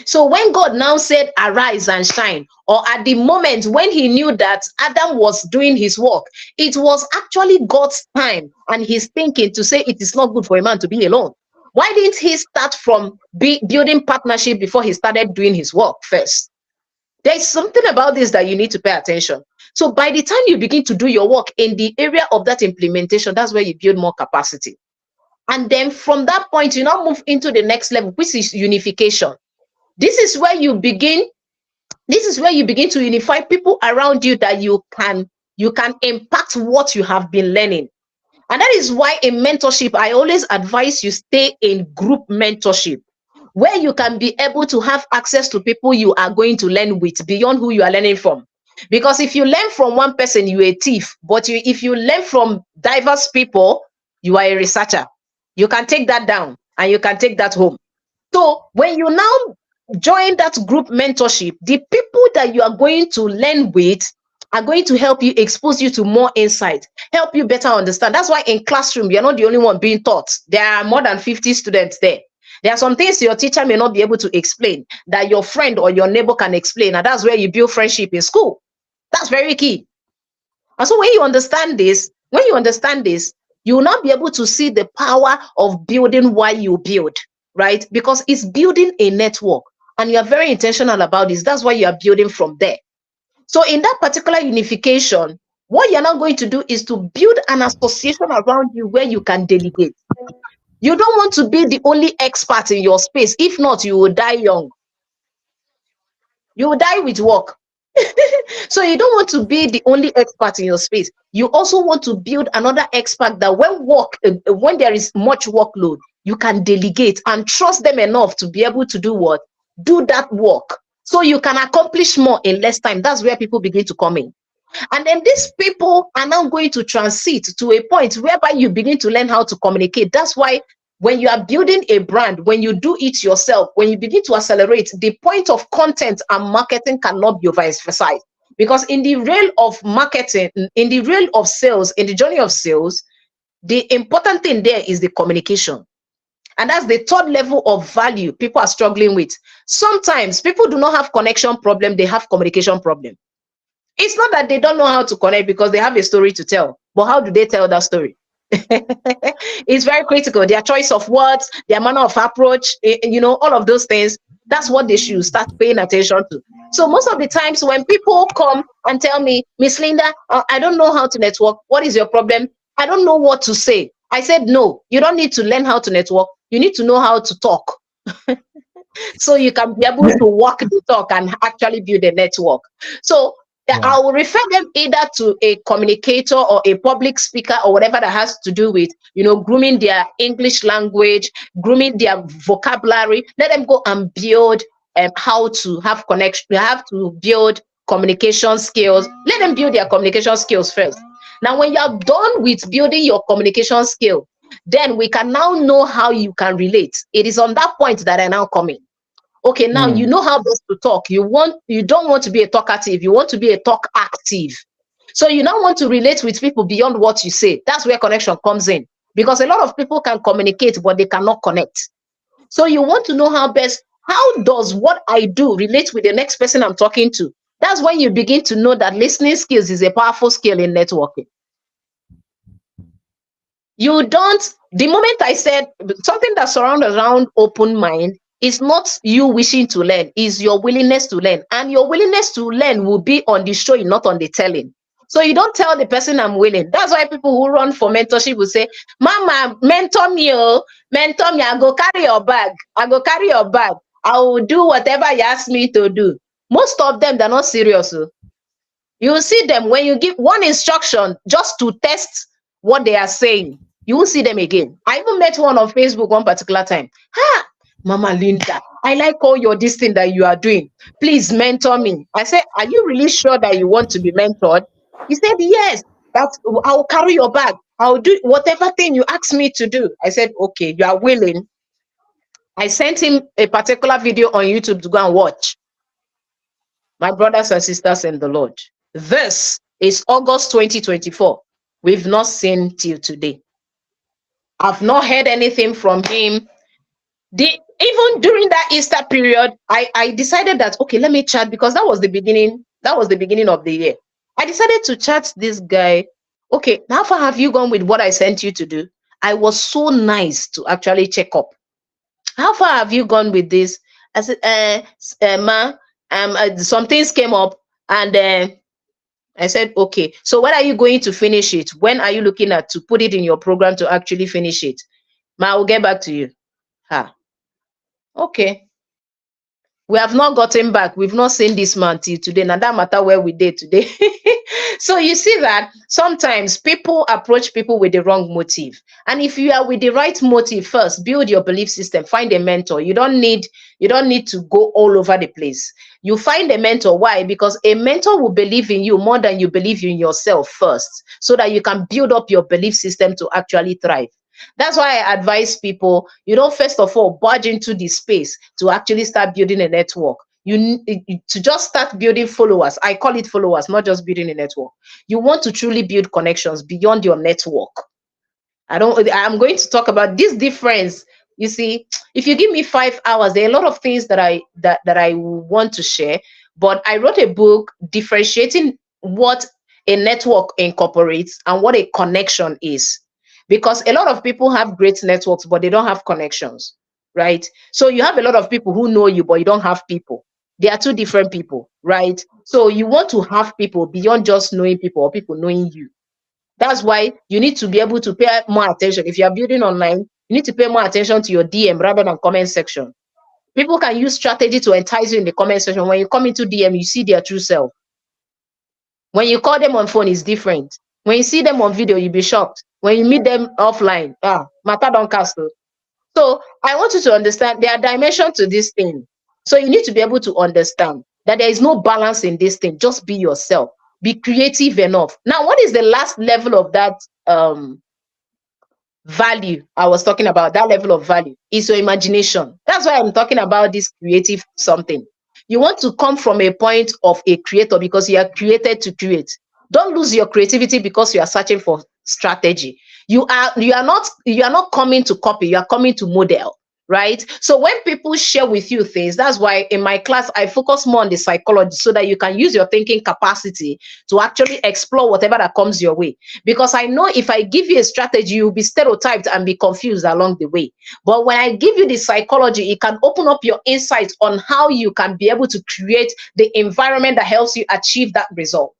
So when God now said, arise and shine, or at the moment when he knew that Adam was doing his work, it was actually God's time and his thinking to say it is not good for a man to be alone. Why didn't he start from building partnership before he started doing his work first? There's something about this that you need to pay attention. So by the time you begin to do your work in the area of that implementation, that's where you build more capacity. And then from that point, you now move into the next level, which is unification. This is where you begin to unify people around you that you can impact what you have been learning. And that is why in mentorship, I always advise you stay in group mentorship, where you can be able to have access to people you are going to learn with beyond who you are learning from. Because if you learn from one person, you're a thief. But if you learn from diverse people, you are a researcher. You can take that down and you can take that home. So when you now join that group mentorship, the people that you are going to learn with are going to help you, expose you to more insight, help you better understand. That's why in classroom, you're not the only one being taught. There are more than 50 students there. There are some things your teacher may not be able to explain that your friend or your neighbor can explain. And that's where you build friendship in school. That's very key. And so when you understand this, you will not be able to see the power of building while you build, right? Because it's building a network and you are very intentional about this. That's why you are building from there. So in that particular unification, what you're now going to do is to build an association around you where you can delegate. You don't want to be the only expert in your space. If not, you will die young. You will die with work. So you don't want to be the only expert in your space. You also want to build another expert that when there is much workload, you can delegate and trust them enough to be able to do what? Do that work. So you can accomplish more in less time. That's where people begin to come in. And then these people are now going to transit to a point whereby you begin to learn how to communicate. That's why when you are building a brand, when you do it yourself, when you begin to accelerate, the point of content and marketing cannot be overemphasized. Because in the realm of marketing, in the realm of sales, in the journey of sales, the important thing there is the communication. And that's the third level of value people are struggling with. Sometimes people do not have connection problem, they have communication problem. It's not that they don't know how to connect because they have a story to tell, but how do they tell that story? It's very critical. Their choice of words, their manner of approach, all of those things. That's what they should start paying attention to. So most of the times when people come and tell me, Miss Linda, I don't know how to network. What is your problem? I don't know what to say. I said, no, you don't need to learn how to network. You need to know how to talk. So you can be able to walk the talk and actually build a network. So I will refer them either to a communicator or a public speaker or whatever that has to do with, grooming their English language, grooming their vocabulary. Let them go and build how to have connection. They have to build communication skills. Let them build their communication skills first. Now, when you are done with building your communication skill, then we can now know how you can relate. It is on that point that I now come in. Okay, now you know how best to talk. You don't want to be a talkative, you want to be a talk active. So you now want to relate with people beyond what you say. That's where connection comes in. Because a lot of people can communicate, but they cannot connect. So you want to know how does what I do relate with the next person I'm talking to? That's when you begin to know that listening skills is a powerful skill in networking. You don't, the moment I said something that surrounds around open mind is not you wishing to learn, is your willingness to learn. And your willingness to learn will be on the showing, not on the telling. So you don't tell the person I'm willing. That's why people who run for mentorship will say, Mama, mentor me, oh, mentor me. I go carry your bag. I go carry your bag. I will do whatever you ask me to do. Most of them, they're not serious. Oh. You will see them when you give one instruction just to test what they are saying. You will see them again. I even met one on Facebook one particular time. Ha, Mama Linda, I like all your this thing that you are doing. Please mentor me. I said, are you really sure that you want to be mentored? He said, yes. That's, I'll carry your bag. I'll do whatever thing you ask me to do. I said, okay, you are willing. I sent him a particular video on YouTube to go and watch. My brothers and sisters in the Lord, this is August 2024. We've not seen till today. I've not heard anything from him. Even during that Easter period, I decided that, okay, let me chat, because that was the beginning. That was the beginning of the year. I decided to chat this guy. Okay, how far have you gone with what I sent you to do? I was so nice to actually check up. How far have you gone with this? I said, ma, some things came up, and I said, okay, so when are you going to finish it? When are you looking at to put it in your program to actually finish it? Ma, I will get back to you. Okay. We have not gotten back. We've not seen this man till today. Now that matter where we did today. So you see that sometimes people approach people with the wrong motive. And if you are with the right motive, first build your belief system, find a mentor. You don't need to go all over the place. You find a mentor. Why? Because a mentor will believe in you more than you believe in yourself first, so that you can build up your belief system to actually thrive. That's why I advise people, first of all, barge into the space to actually start building a network. To just start building followers. I call it followers, not just building a network. You want to truly build connections beyond your network. I'm going to talk about this difference. You see, if you give me 5 hours, there are a lot of things that I want to share. But I wrote a book differentiating what a network incorporates and what a connection is. Because a lot of people have great networks, but they don't have connections, right? So you have a lot of people who know you, but you don't have people. They are two different people, right? So you want to have people beyond just knowing people or people knowing you. That's why you need to be able to pay more attention. If you are building online, you need to pay more attention to your DM rather than comment section. People can use strategy to entice you in the comment section. When you come into DM, you see their true self. When you call them on phone, it's different. When you see them on video, you'll be shocked. When you meet them offline, matter don't cast. So I want you to understand there are dimensions to this thing. So you need to be able to understand that there is no balance in this thing. Just be yourself. Be creative enough. Now, what is the last level of that value I was talking about? That level of value is your imagination. That's why I'm talking about this creative something. You want to come from a point of a creator because you are created to create. Don't lose your creativity because you are searching for strategy. You are not coming to copy, you are coming to model, right? So when people share with you things, that's why in my class I focus more on the psychology so that you can use your thinking capacity to actually explore whatever that comes your way. Because I know if I give you a strategy, you'll be stereotyped and be confused along the way. But when I give you the psychology, it can open up your insights on how you can be able to create the environment that helps you achieve that result.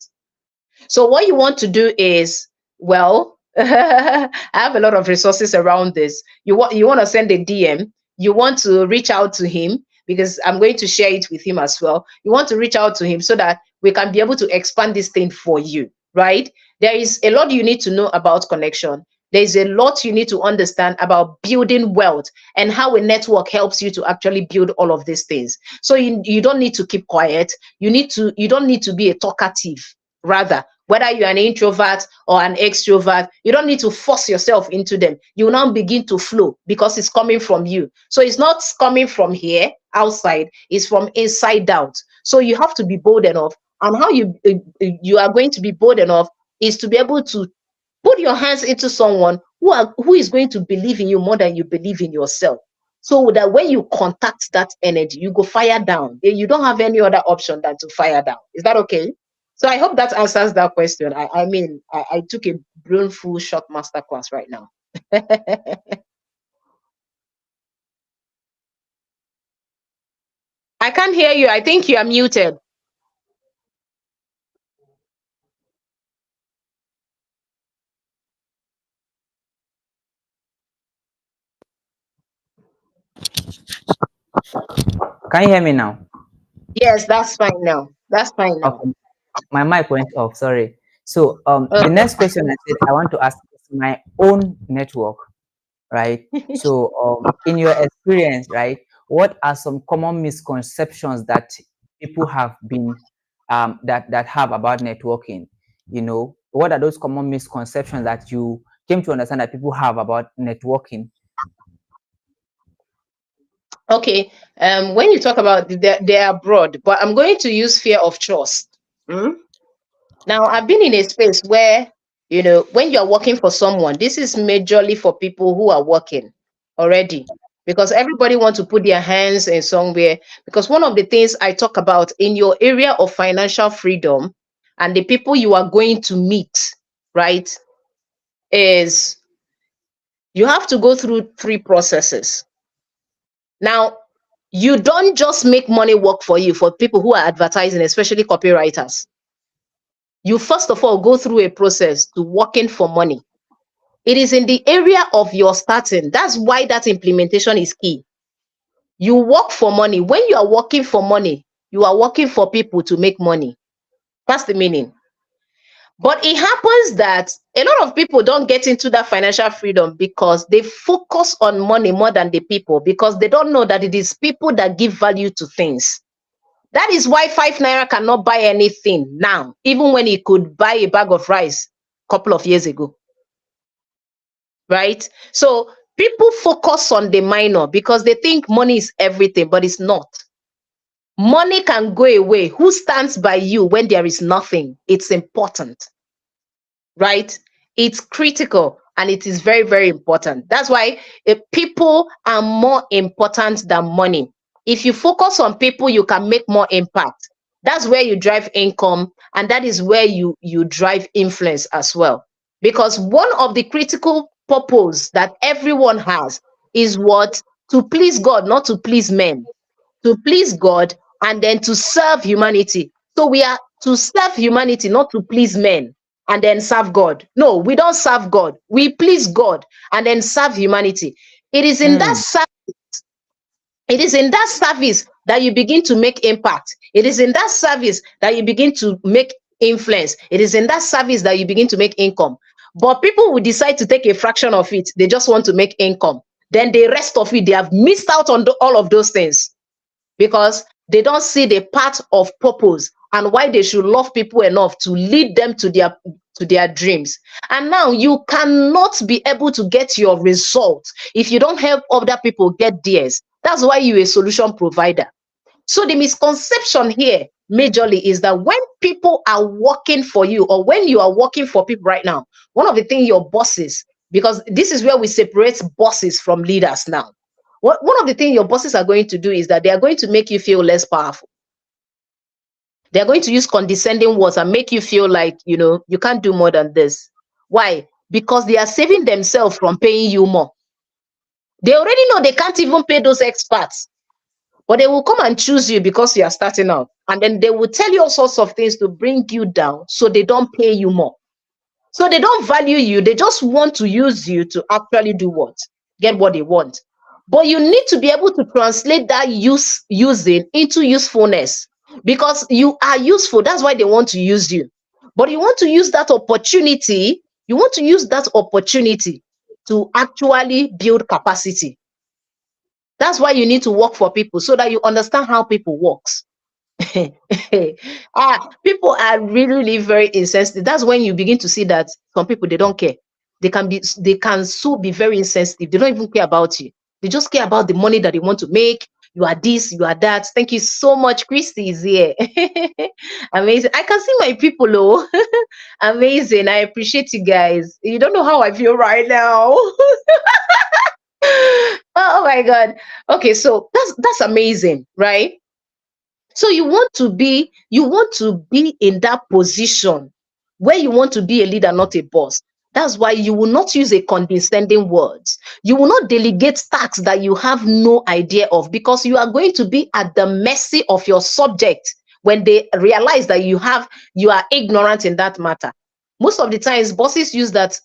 So what you want to do is, well, I have a lot of resources around this. You want to send a DM, you want to reach out to him, because I'm going to share it with him as well. You want to reach out to him so that we can be able to expand this thing for you, right? There is a lot you need to know about connection. There's a lot you need to understand about building wealth and how a network helps you to actually build all of these things. So you don't need to keep quiet. You don't need to be a talkative. Rather, whether you're an introvert or an extrovert, you don't need to force yourself into them. You will now begin to flow because it's coming from you. So it's not coming from here, outside, it's from inside out. So you have to be bold enough. And how you are going to be bold enough is to be able to put your hands into someone who is going to believe in you more than you believe in yourself. so that when you contact that energy, you go fire down. You don't have any other option than to fire down. Is that okay? So I hope that answers that question. I took a brainful short master class right now. I can't hear you. I think you are muted. Can you hear me now? Yes, that's fine now. That's fine now. Okay, my mic went off. Sorry. So the Okay. next question I said I want to ask is my own network, right? So in your experience, right, what are some common misconceptions that people have been that have about networking? You know, what are those common misconceptions that you came to understand that people have about networking? Okay. When you talk about they are broad, but I'm going to use fear of trust. Mm? Now, I've been in a space where, when you're working for someone, this is majorly for people who are working already, because everybody wants to put their hands in somewhere. Because one of the things I talk about in your area of financial freedom and the people you are going to meet, right, is you have to go through three processes. Now, you don't just make money work for you for people who are advertising, especially copywriters. You first of all go through a process to working for money. It is in the area of your starting. That's why that implementation is key. You work for money. When you are working for money, you are working for people to make money. That's the meaning. But it happens that a lot of people don't get into that financial freedom because they focus on money more than the people, because they don't know that it is people that give value to things. That is why 5 naira cannot buy anything now, even when it could buy a bag of rice a couple of years ago. Right? So people focus on the minor because they think money is everything, but it's not. Money can go away. Who stands by you when there is nothing? It's important, right? It's critical and it is very, very important. That's why people are more important than money. If you focus on people, you can make more impact. That's where you drive income, and that is where you drive influence as well. Because one of the critical purpose that everyone has is what? To please God, not to please men. To please God and then to serve humanity. So we are to serve humanity, not to please men and then serve God. No, we don't serve God. We please God and then serve humanity. It is in that Mm, it is in that service that you begin to make impact. It is in that service that you begin to make influence. It is in that service that you begin to make income. But people will decide to take a fraction of it. They just want to make income. Then the rest of it, they have missed out on all of those things because they don't see the part of purpose and why they should love people enough to lead them to their dreams. And now you cannot be able to get your results if you don't help other people get theirs. That's why you're a solution provider. So the misconception here majorly is that when people are working for you, or when you are working for people right now, one of the things your bosses, because this is where we separate bosses from leaders now. One of the things your bosses are going to do is that they are going to make you feel less powerful. They are going to use condescending words and make you feel like, you can't do more than this. Why? Because they are saving themselves from paying you more. They already know they can't even pay those experts, but they will come and choose you because you are starting out. And then they will tell you all sorts of things to bring you down so they don't pay you more. So they don't value you. They just want to use you to actually do what? Get what they want. But you need to be able to translate that using into usefulness, because you are useful. That's why they want to use you. But you want to use that opportunity. You want to use that opportunity to actually build capacity. That's why you need to work for people so that you understand how people works. People are really, really very insensitive. That's when you begin to see that some people, they don't care. They can so be very insensitive. They don't even care about you. They just care about the money that they want to make. You are this, you are that. Thank you so much. Christy is here. Amazing. I can see my people, oh. Amazing. I appreciate you guys. You don't know how I feel right now. Oh my God. Okay, so that's amazing, right? So you want to be in that position where you want to be a leader, not a boss. That's why you will not use a condescending words. You will not delegate tasks that you have no idea of, because you are going to be at the mercy of your subject when they realize that you are ignorant in that matter. Most of the times bosses use that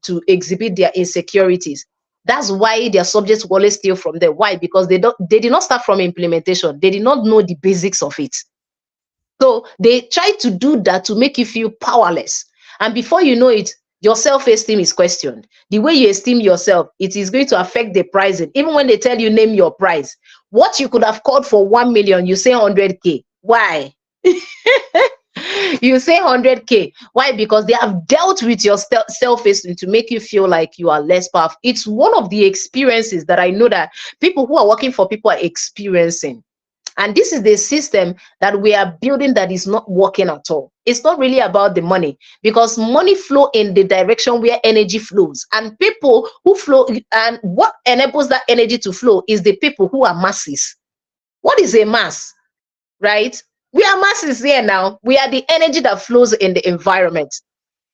to exhibit their insecurities. That's why their subjects will always steal from them. Why? Because they did not start from implementation. They did not know the basics of it. So they try to do that to make you feel powerless. And before you know it, your self-esteem is questioned. The way you esteem yourself, it is going to affect the pricing. Even when they tell you name your price, what you could have called for 1 million, you say 100K. Why? You say 100K. Why? Because they have dealt with your self-esteem to make you feel like you are less powerful. It's one of the experiences that I know that people who are working for people are experiencing. And this is the system that we are building that is not working at all. It's not really about the money, because money flow in the direction where energy flows. And people who flow, and what enables that energy to flow is the people who are masses. What is a mass? Right? We are masses here now. We are the energy that flows in the environment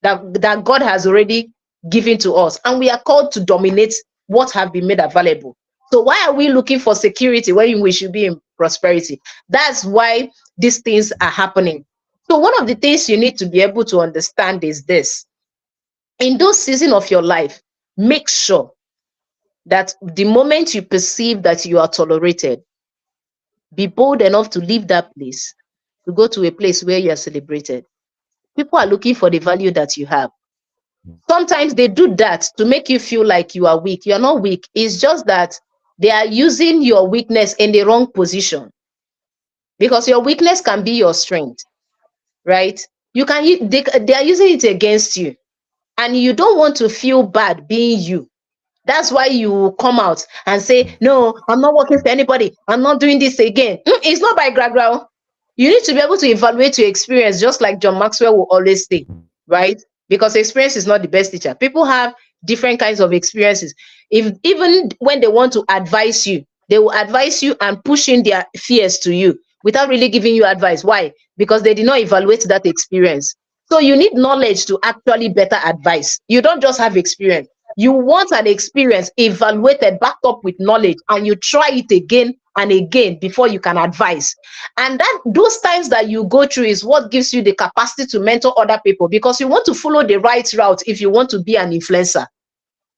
that God has already given to us. And we are called to dominate what have been made available. So why are we looking for security when we should be in prosperity? That's why these things are happening. So one of the things you need to be able to understand is this. In those seasons of your life, make sure that the moment you perceive that you are tolerated, be bold enough to leave that place, to go to a place where you are celebrated. People are looking for the value that you have. Sometimes they do that to make you feel like you are weak. You are not weak. It's just that they are using your weakness in the wrong position, because your weakness can be your strength, right? They are using it against you, and you don't want to feel bad being you. That's why you come out and say, no, I'm not working for anybody. I'm not doing this again. It's not by gra. You need to be able to evaluate your experience, just like John Maxwell will always say, right? Because experience is not the best teacher. People have different kinds of experiences. If even when they want to advise you, they will advise you and push in their fears to you without really giving you advice. Why? Because they did not evaluate that experience. So you need knowledge to actually better advise. You don't just have experience. You want an experience evaluated, backed up with knowledge, and you try it again and again before you can advise. And that those times that you go through is what gives you the capacity to mentor other people, because you want to follow the right route if you want to be an influencer.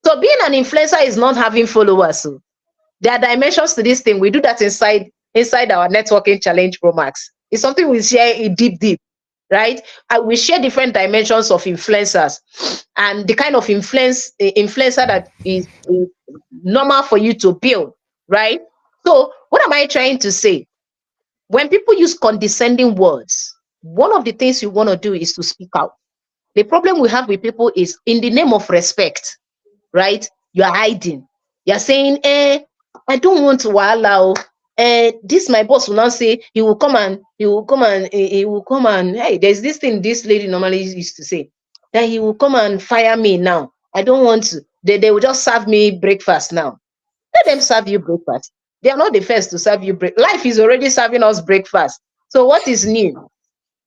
So being an influencer is not having followers. So there are dimensions to this thing. We do that inside our networking challenge Pro Max. It's something we share in deep, right? We share different dimensions of influencers, and the kind of influencer that is normal for you to build, right? So what am I trying to say? When people use condescending words, one of the things you want to do is to speak out. The problem we have with people is, in the name of respect, right? You are hiding. You're saying, I don't want to allow. This my boss will not say, he will come and hey, there's this thing this lady normally used to say, that he will come and fire me now. I don't want to. They will just serve me breakfast now. Let them serve you breakfast. They are not the first to serve you break. Life is already serving us breakfast. So what is new?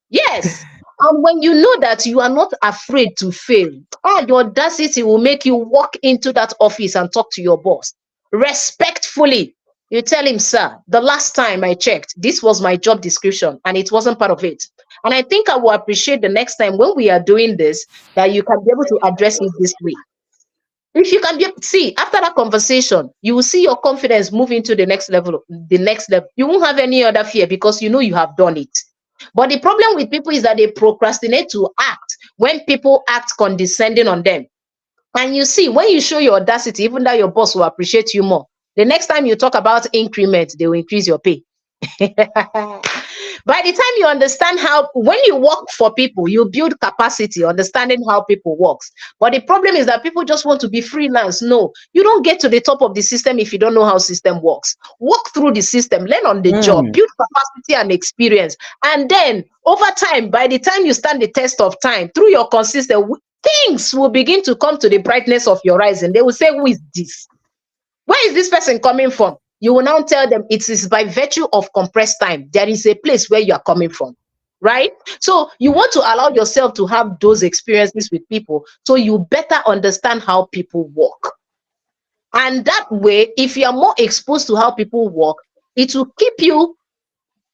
Yes. And when you know that you are not afraid to fail, your audacity will make you walk into that office and talk to your boss respectfully. You tell him, sir, the last time I checked, this was my job description and it wasn't part of it. And I think I will appreciate the next time when we are doing this, that you can be able to address it this way. If you can see after that conversation, you will see your confidence move into the next level. The next level, you won't have any other fear because you know you have done it. But the problem with people is that they procrastinate to act when people act condescending on them. And you see, when you show your audacity, even that your boss will appreciate you more. The next time you talk about increment, they will increase your pay. By the time you understand how, when you work for people, you build capacity, understanding how people works. But the problem is that people just want to be freelance. No, you don't get to the top of the system if you don't know how system works. Walk through the system, learn on the job, build capacity and experience. And then over time, by the time you stand the test of time, through your consistent, things will begin to come to the brightness of your eyes, and they will say, who is this? Where is this person coming from? You will now tell them it is by virtue of compressed time. There is a place where you are coming from, right? So you want to allow yourself to have those experiences with people so you better understand how people work. And that way, if you are more exposed to how people work, it will keep you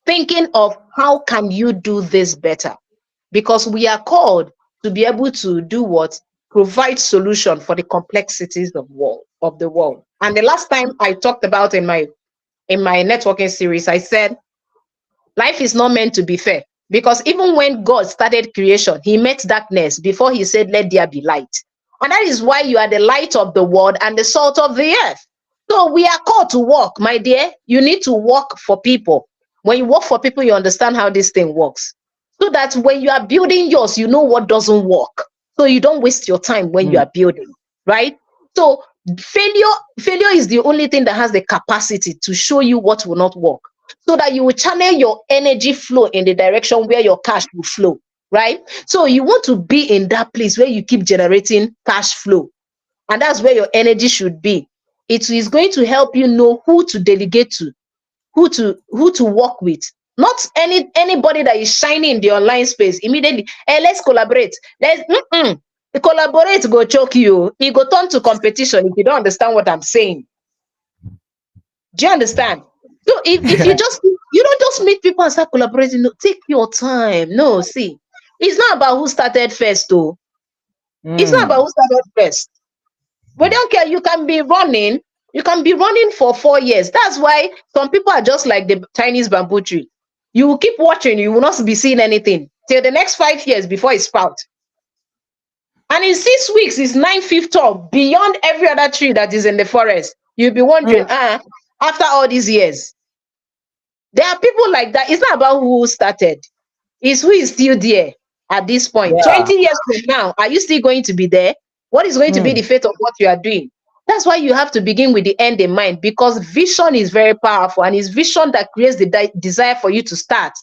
thinking of how can you do this better, because we are called to be able to do what? Provide solution for the complexities of the world. And the last time I talked about in my networking series, I said life is not meant to be fair, because even when God started creation, he met darkness before he said let there be light. And that is why you are the light of the world and the salt of the earth. So we are called to work, my dear. You need to work for people. When you work for people, you understand how this thing works, so that when you are building yours, you know what doesn't work, so you don't waste your time when you Mm. are building, right? So failure is the only thing that has the capacity to show you what will not work, so that you will channel your energy flow in the direction where your cash will flow, right? So you want to be in that place where you keep generating cash flow, and that's where your energy should be. It is going to help you know who to delegate to, who to work with. Not anybody that is shining in the online space immediately. Hey, let's collaborate. Let's the collaborate go choke you. It go turn to competition if you don't understand what I'm saying. Do you understand? So if you don't just meet people and start collaborating, no, take your time. No, see, it's not about who started first, though. It's not about Mm. who started first. We don't care. You can be running for 4 years. That's why some people are just like the Chinese bamboo tree. You will keep watching, you will not be seeing anything till the next 5 years before it sprouts. And in 6 weeks, it's 9 feet tall, beyond every other tree that is in the forest. You'll be wondering, Mm. after all these years, there are people like that. It's not about who started, it's who is still there at this point. Yeah. 20 years from now, are you still going to be there? What is going to be the Mm. fate of what you are doing? That's why you have to begin with the end in mind, because vision is very powerful, and it's vision that creates the desire for you to start.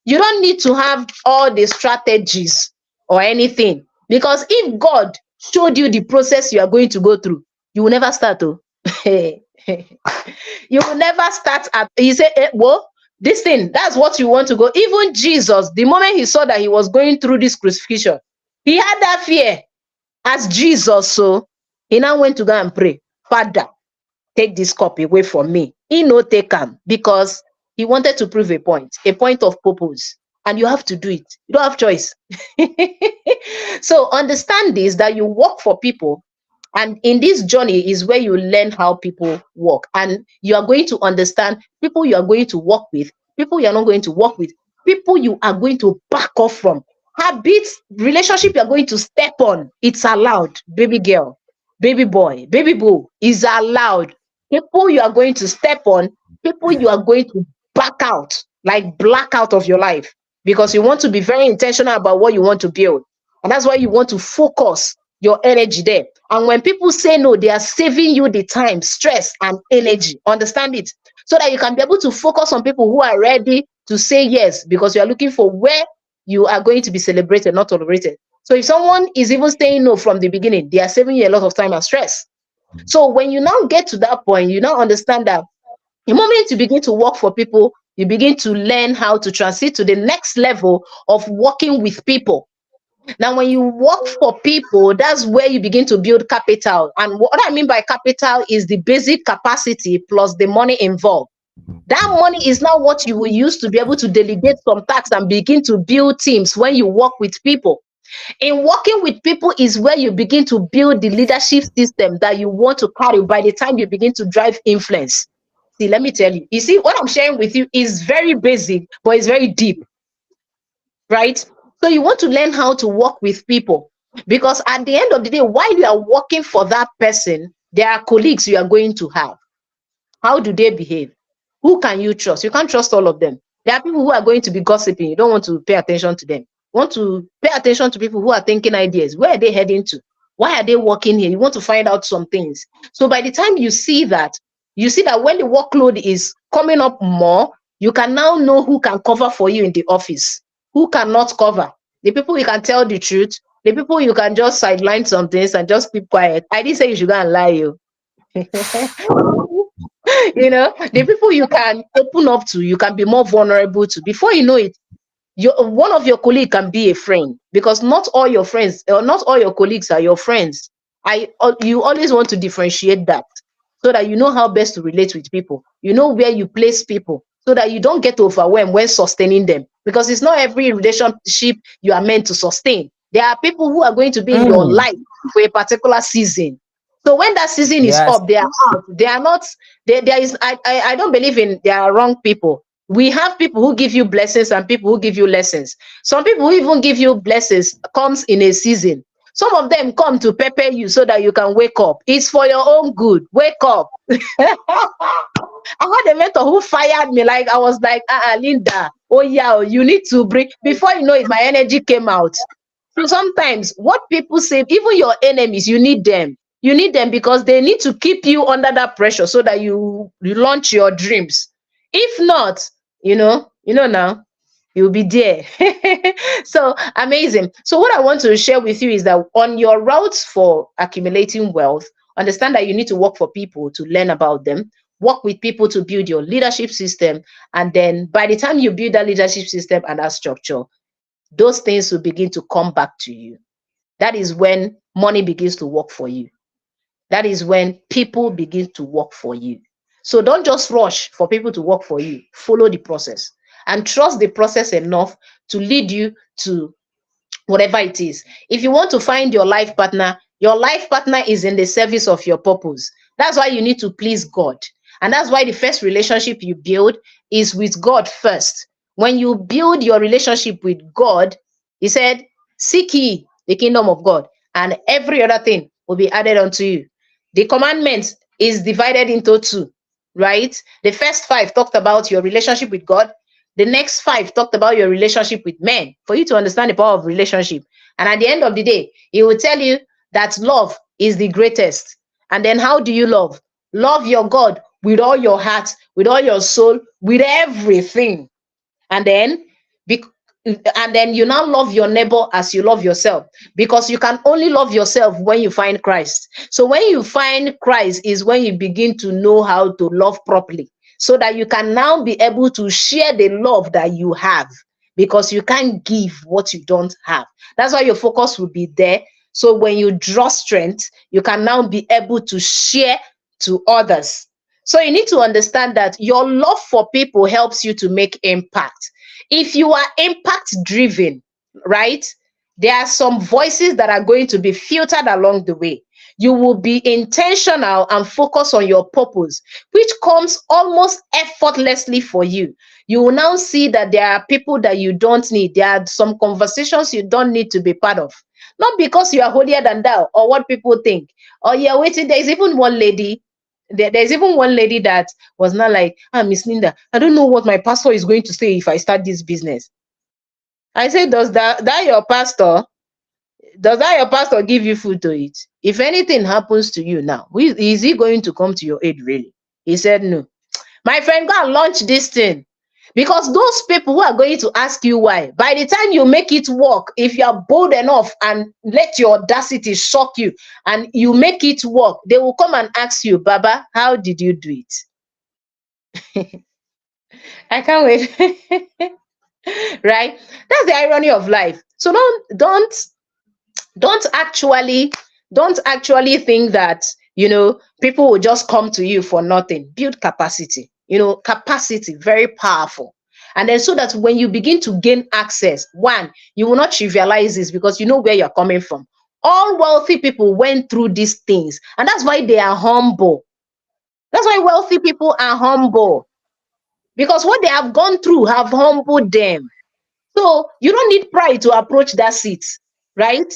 You don't need to have all the strategies or anything, because if God showed you the process you are going to go through, you will never start. Oh. You will never start at, you say, well, this thing, that's what you want to go. Even Jesus, the moment he saw that he was going through this crucifixion, he had that fear as Jesus. So he now went to go and pray, Father, take this cup away from me. He no take him, because he wanted to prove a point of purpose. And you have to do it. You don't have choice. So understand this, that you work for people, and in this journey is where you learn how people work, and you are going to understand people you are going to work with, people you are not going to work with, people you are going to back off from, habits, relationship you are going to step on. It's allowed, baby girl, baby boy, baby boo, is allowed. People you are going to step on, people you are going to back out, like black out of your life, because you want to be very intentional about what you want to build. And that's why you want to focus your energy there. And when people say no, they are saving you the time, stress, and energy. Understand it. So that you can be able to focus on people who are ready to say yes, because you are looking for where you are going to be celebrated, not tolerated. So if someone is even saying no from the beginning, they are saving you a lot of time and stress. So when you now get to that point, you now understand that the moment you begin to work for people, you begin to learn how to transit to the next level of working with people. Now, when you work for people, that's where you begin to build capital. And what I mean by capital is the basic capacity plus the money involved. That money is now what you will use to be able to delegate some tasks and begin to build teams when you work with people. In working with people is where you begin to build the leadership system that you want to carry by the time you begin to drive influence. See, let me tell you. You see, what I'm sharing with you is very basic, but it's very deep, right? So you want to learn how to work with people, because at the end of the day, while you are working for that person, there are colleagues you are going to have. How do they behave? Who can you trust? You can't trust all of them. There are people who are going to be gossiping. You don't want to pay attention to them. You want to pay attention to people who are thinking ideas. Where are they heading to? Why are they working here? You want to find out some things. So by the time you see that when the workload is coming up more, you can now know who can cover for you in the office, who cannot cover. The people you can tell the truth, the people you can just sideline some things and just keep quiet. I didn't say you should go and lie. You. The people you can open up to, you can be more vulnerable to. Before you know it, one of your colleague can be a friend, because not all your friends or not all your colleagues are your friends. You always want to differentiate that, so that you know how best to relate with people. You know where you place people, so that you don't get overwhelmed when sustaining them, because it's not every relationship you are meant to sustain. There are people who are going to be in your Mm, life for a particular season. So when that season is yes. up, they are out. They are not. There is. I don't believe in there are wrong people. We have people who give you blessings and people who give you lessons. Some people who even give you blessings comes in a season. Some of them come to prepare you so that you can wake up. It's for your own good. Wake up. I had a mentor who fired me. Like, I was like, Linda, oh yeah, you need to bring. Before you know it, my energy came out. So sometimes what people say, even your enemies, you need them. You need them because they need to keep you under that pressure so that you launch your dreams. If not, now you'll be there. So amazing. So what I want to share with you is that on your routes for accumulating wealth, understand that you need to work for people to learn about them, work with people to build your leadership system, and then by the time you build that leadership system and that structure, those things will begin to come back to you. That is when money begins to work for you. That is when people begin to work for you. So don't just rush for people to work for you. Follow the process and trust the process enough to lead you to whatever it is. If you want to find your life partner is in the service of your purpose. That's why you need to please God. And that's why the first relationship you build is with God first. When you build your relationship with God, He said, seek ye the kingdom of God, and every other thing will be added unto you. The commandment is divided into two, right? The first five talked about your relationship with God. The next five talked about your relationship with men, for you to understand the power of relationship. And at the end of the day, he will tell you that love is the greatest. And then how do you love? Love your God with all your heart, with all your soul, with everything. And then bec- and then you now love your neighbor as you love yourself, because you can only love yourself when you find Christ. So when you find Christ is when you begin to know how to love properly, so that you can now be able to share the love that you have, because you can't give what you don't have. That's why your focus will be there. So when you draw strength, you can now be able to share to others. So you need to understand that your love for people helps you to make impact. If you are impact driven, right, there are some voices that are going to be filtered along the way. You will be intentional and focus on your purpose, which comes almost effortlessly for you. You will now see that there are people that you don't need. There are some conversations you don't need to be part of. Not because you are holier than thou or what people think. Or you're waiting. There's even one lady that was not like, Miss Linda, I don't know what my pastor is going to say if I start this business. I said, does that your pastor give you food to eat? If anything happens to you now, is he going to come to your aid really? He said no. My friend, go and launch this thing. Because those people who are going to ask you why, by the time you make it work, if you are bold enough and let your audacity shock you and you make it work, they will come and ask you, Baba, how did you do it? I can't wait. Right? That's the irony of life. So don't actually don't actually think that people will just come to you for nothing. Build capacity. Capacity, very powerful. And then so that when you begin to gain access, one, you will not trivialize this because you know where you're coming from. All wealthy people went through these things, and that's why they are humble. That's why wealthy people are humble, because what they have gone through have humbled them. So you don't need pride to approach that seat, right?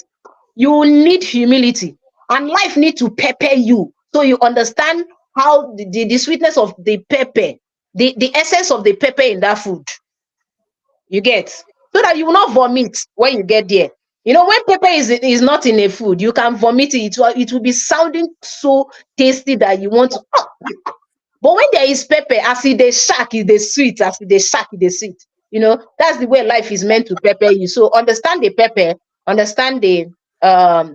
You need humility, and life need to pepper you so you understand how the sweetness of the pepper, the essence of the pepper in that food, you get, so that you will not vomit when you get there. When pepper is not in a food, you can vomit it. It will be sounding so tasty that you want to. But when there is pepper, as e dey shark, e dey sweet. As e dey shark, e dey sweet. That's the way life is meant to pepper you. So understand the pepper, understand the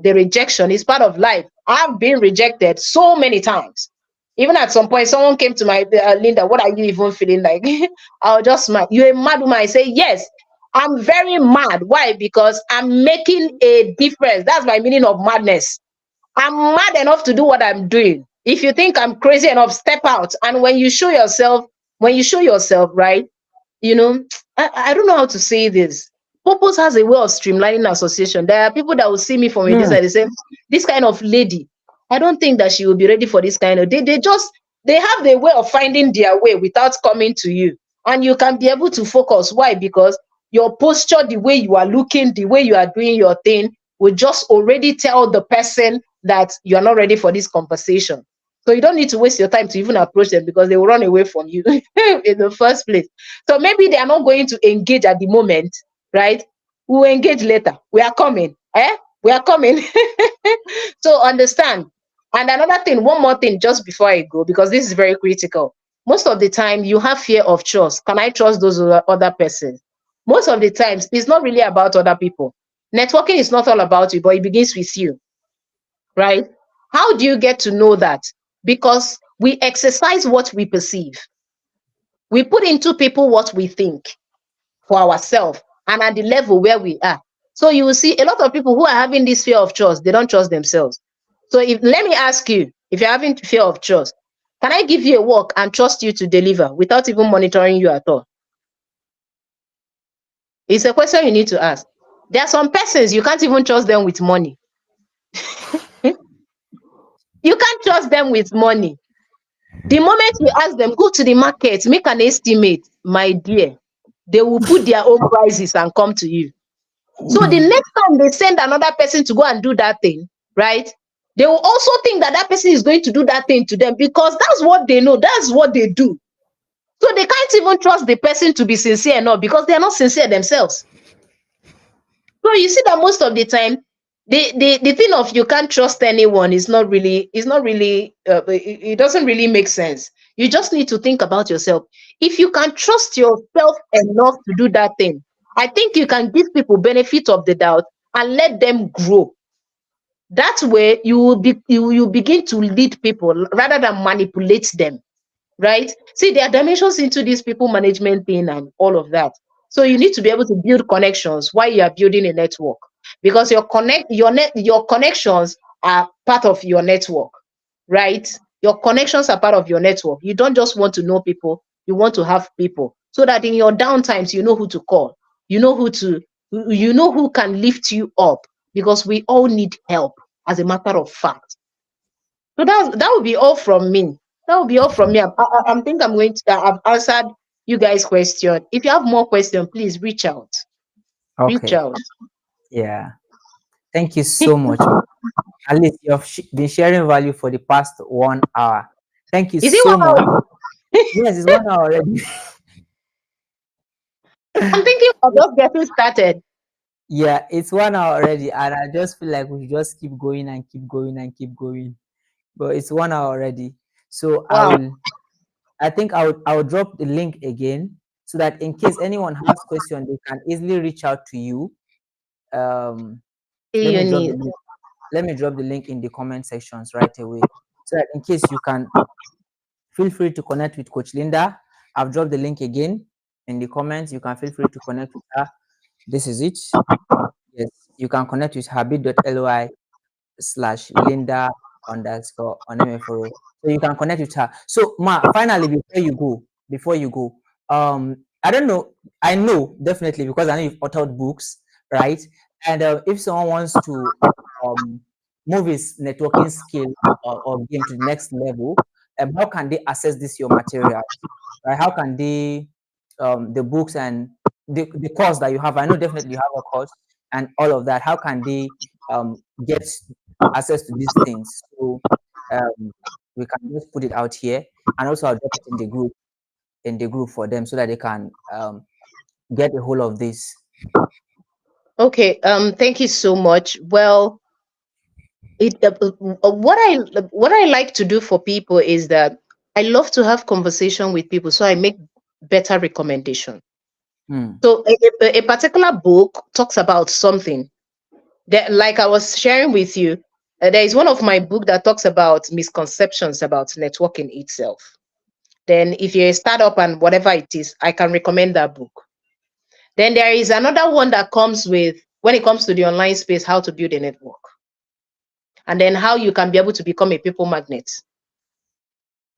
rejection is part of life. I've been rejected so many times. Even at some point, someone came to my Linda, what are you even feeling like? I'll just smile. You're a mad woman. I say, yes, I'm very mad. Why? Because I'm making a difference. That's my meaning of madness. I'm mad enough to do what I'm doing. If you think I'm crazy enough, step out. And when you show yourself, right? You know, I don't know how to say this. Purpose has a way of streamlining association. There are people that will see me from a Hmm. distance. They say, this kind of lady, I don't think that she will be ready for this kind of. They have the way of finding their way without coming to you, and you can be able to focus. Why? Because your posture, the way you are looking, the way you are doing your thing, will just already tell the person that you are not ready for this conversation. So you don't need to waste your time to even approach them because they will run away from you in the first place. So maybe they are not going to engage at the moment, right? We will engage later. We are coming. We are coming. So understand. And another thing, one more thing, just before I go, because this is very critical. Most of the time, you have fear of trust. Can I trust those other persons? Most of the times, it's not really about other people. Networking is not all about you, but it begins with you, right? How do you get to know that? Because we exercise what we perceive. We put into people what we think for ourselves and at the level where we are. So you will see a lot of people who are having this fear of trust, they don't trust themselves. So if let me ask you, if you're having fear of trust, can I give you a work and trust you to deliver without even monitoring you at all? It's a question you need to ask. There are some persons you can't even trust them with money. You can't trust them with money. The moment you ask them, go to the market, make an estimate, my dear, they will put their own prices and come to you. So the next time they send another person to go and do that thing, right? They will also think that that person is going to do that thing to them because that's what they know, that's what they do. So they can't even trust the person to be sincere enough because they are not sincere themselves. So you see that most of the time, the thing of you can't trust anyone it doesn't really make sense. You just need to think about yourself. If you can trust yourself enough to do that thing, I think you can give people benefit of the doubt and let them grow. That way you begin to lead people rather than manipulate them, right? See, there are dimensions into this people management thing and all of that. So you need to be able to build connections while you are building a network because your connections are part of your network, right? Your connections are part of your network. You don't just want to know people, you want to have people so that in your down times you know who to call, you know who can lift you up because we all need help as a matter of fact. So that would be all from me. That would be all from me. I think I'm going to. I've answered you guys' question. If you have more questions, please reach out. Reach Okay. out. Yeah. Thank you so much. At least you have been sharing value for the past 1 hour. Thank you Is it so one much. hour? Yes, it's 1 hour already. I'm thinking of just getting started. Yeah, it's 1 hour already, and I just feel like we should just keep going and keep going and keep going. But it's 1 hour already. So Wow. I think I will drop the link again so that in case anyone has question, they can easily reach out to you. Um, let See you me drop the need. link. Let me drop the link in the comment sections right away so that in case you can feel free to connect with Coach Linda. I've dropped the link again in the comments. You can feel free to connect with her. This is it. Yes, you can connect with her bit.ly/Linda underscore on MFO. So you can connect with her. So Ma, finally, before you go, I don't know, I know definitely because I know you've authored books, right? And if someone wants to um move his networking skill or game to the next level, how can they access this your material? Right? How can they the books and the course that you have? I know definitely you have a course and all of that. How can they get access to these things? So um, we can just put it out here, and also I'll drop it in the group for them so that they can get a hold of this. Okay. Thank you so much. Well, what I like to do for people is that I love to have conversation with people, so I make better recommendation. Hmm. So a particular book talks about something that, like I was sharing with you. There is one of my book that talks about misconceptions about networking itself. Then if you're a startup and whatever it is, I can recommend that book. Then there is another one that comes with, when it comes to the online space, how to build a network, and then how you can be able to become a people magnet,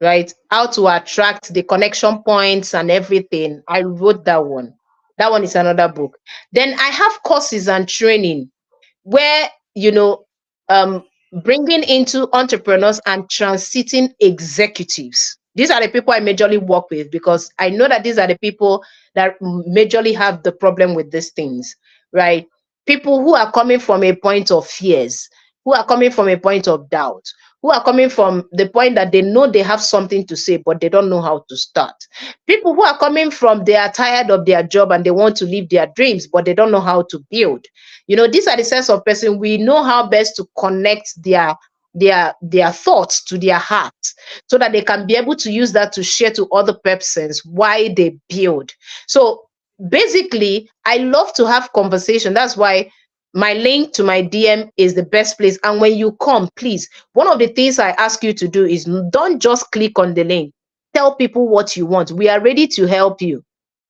right? How to attract the connection points and everything. I wrote that one. That one is another book. Then I have courses and training where, um bringing into entrepreneurs and transiting executives. These are the people I majorly work with, because I know that these are the people that majorly have the problem with these things, right? People who are coming from a point of fears, who are coming from a point of doubt, who are coming from the point that they know they have something to say but they don't know how to start. People who are coming from, they are tired of their job and they want to live their dreams but they don't know how to build. These are the sense of person we know how best to connect their thoughts to their heart, so that they can be able to use that to share to other persons why they build. So basically, I love to have conversation. That's why my link to my DM is the best place. And when you come, please, one of the things I ask you to do is, don't just click on the link. Tell people what you want. We are ready to help you.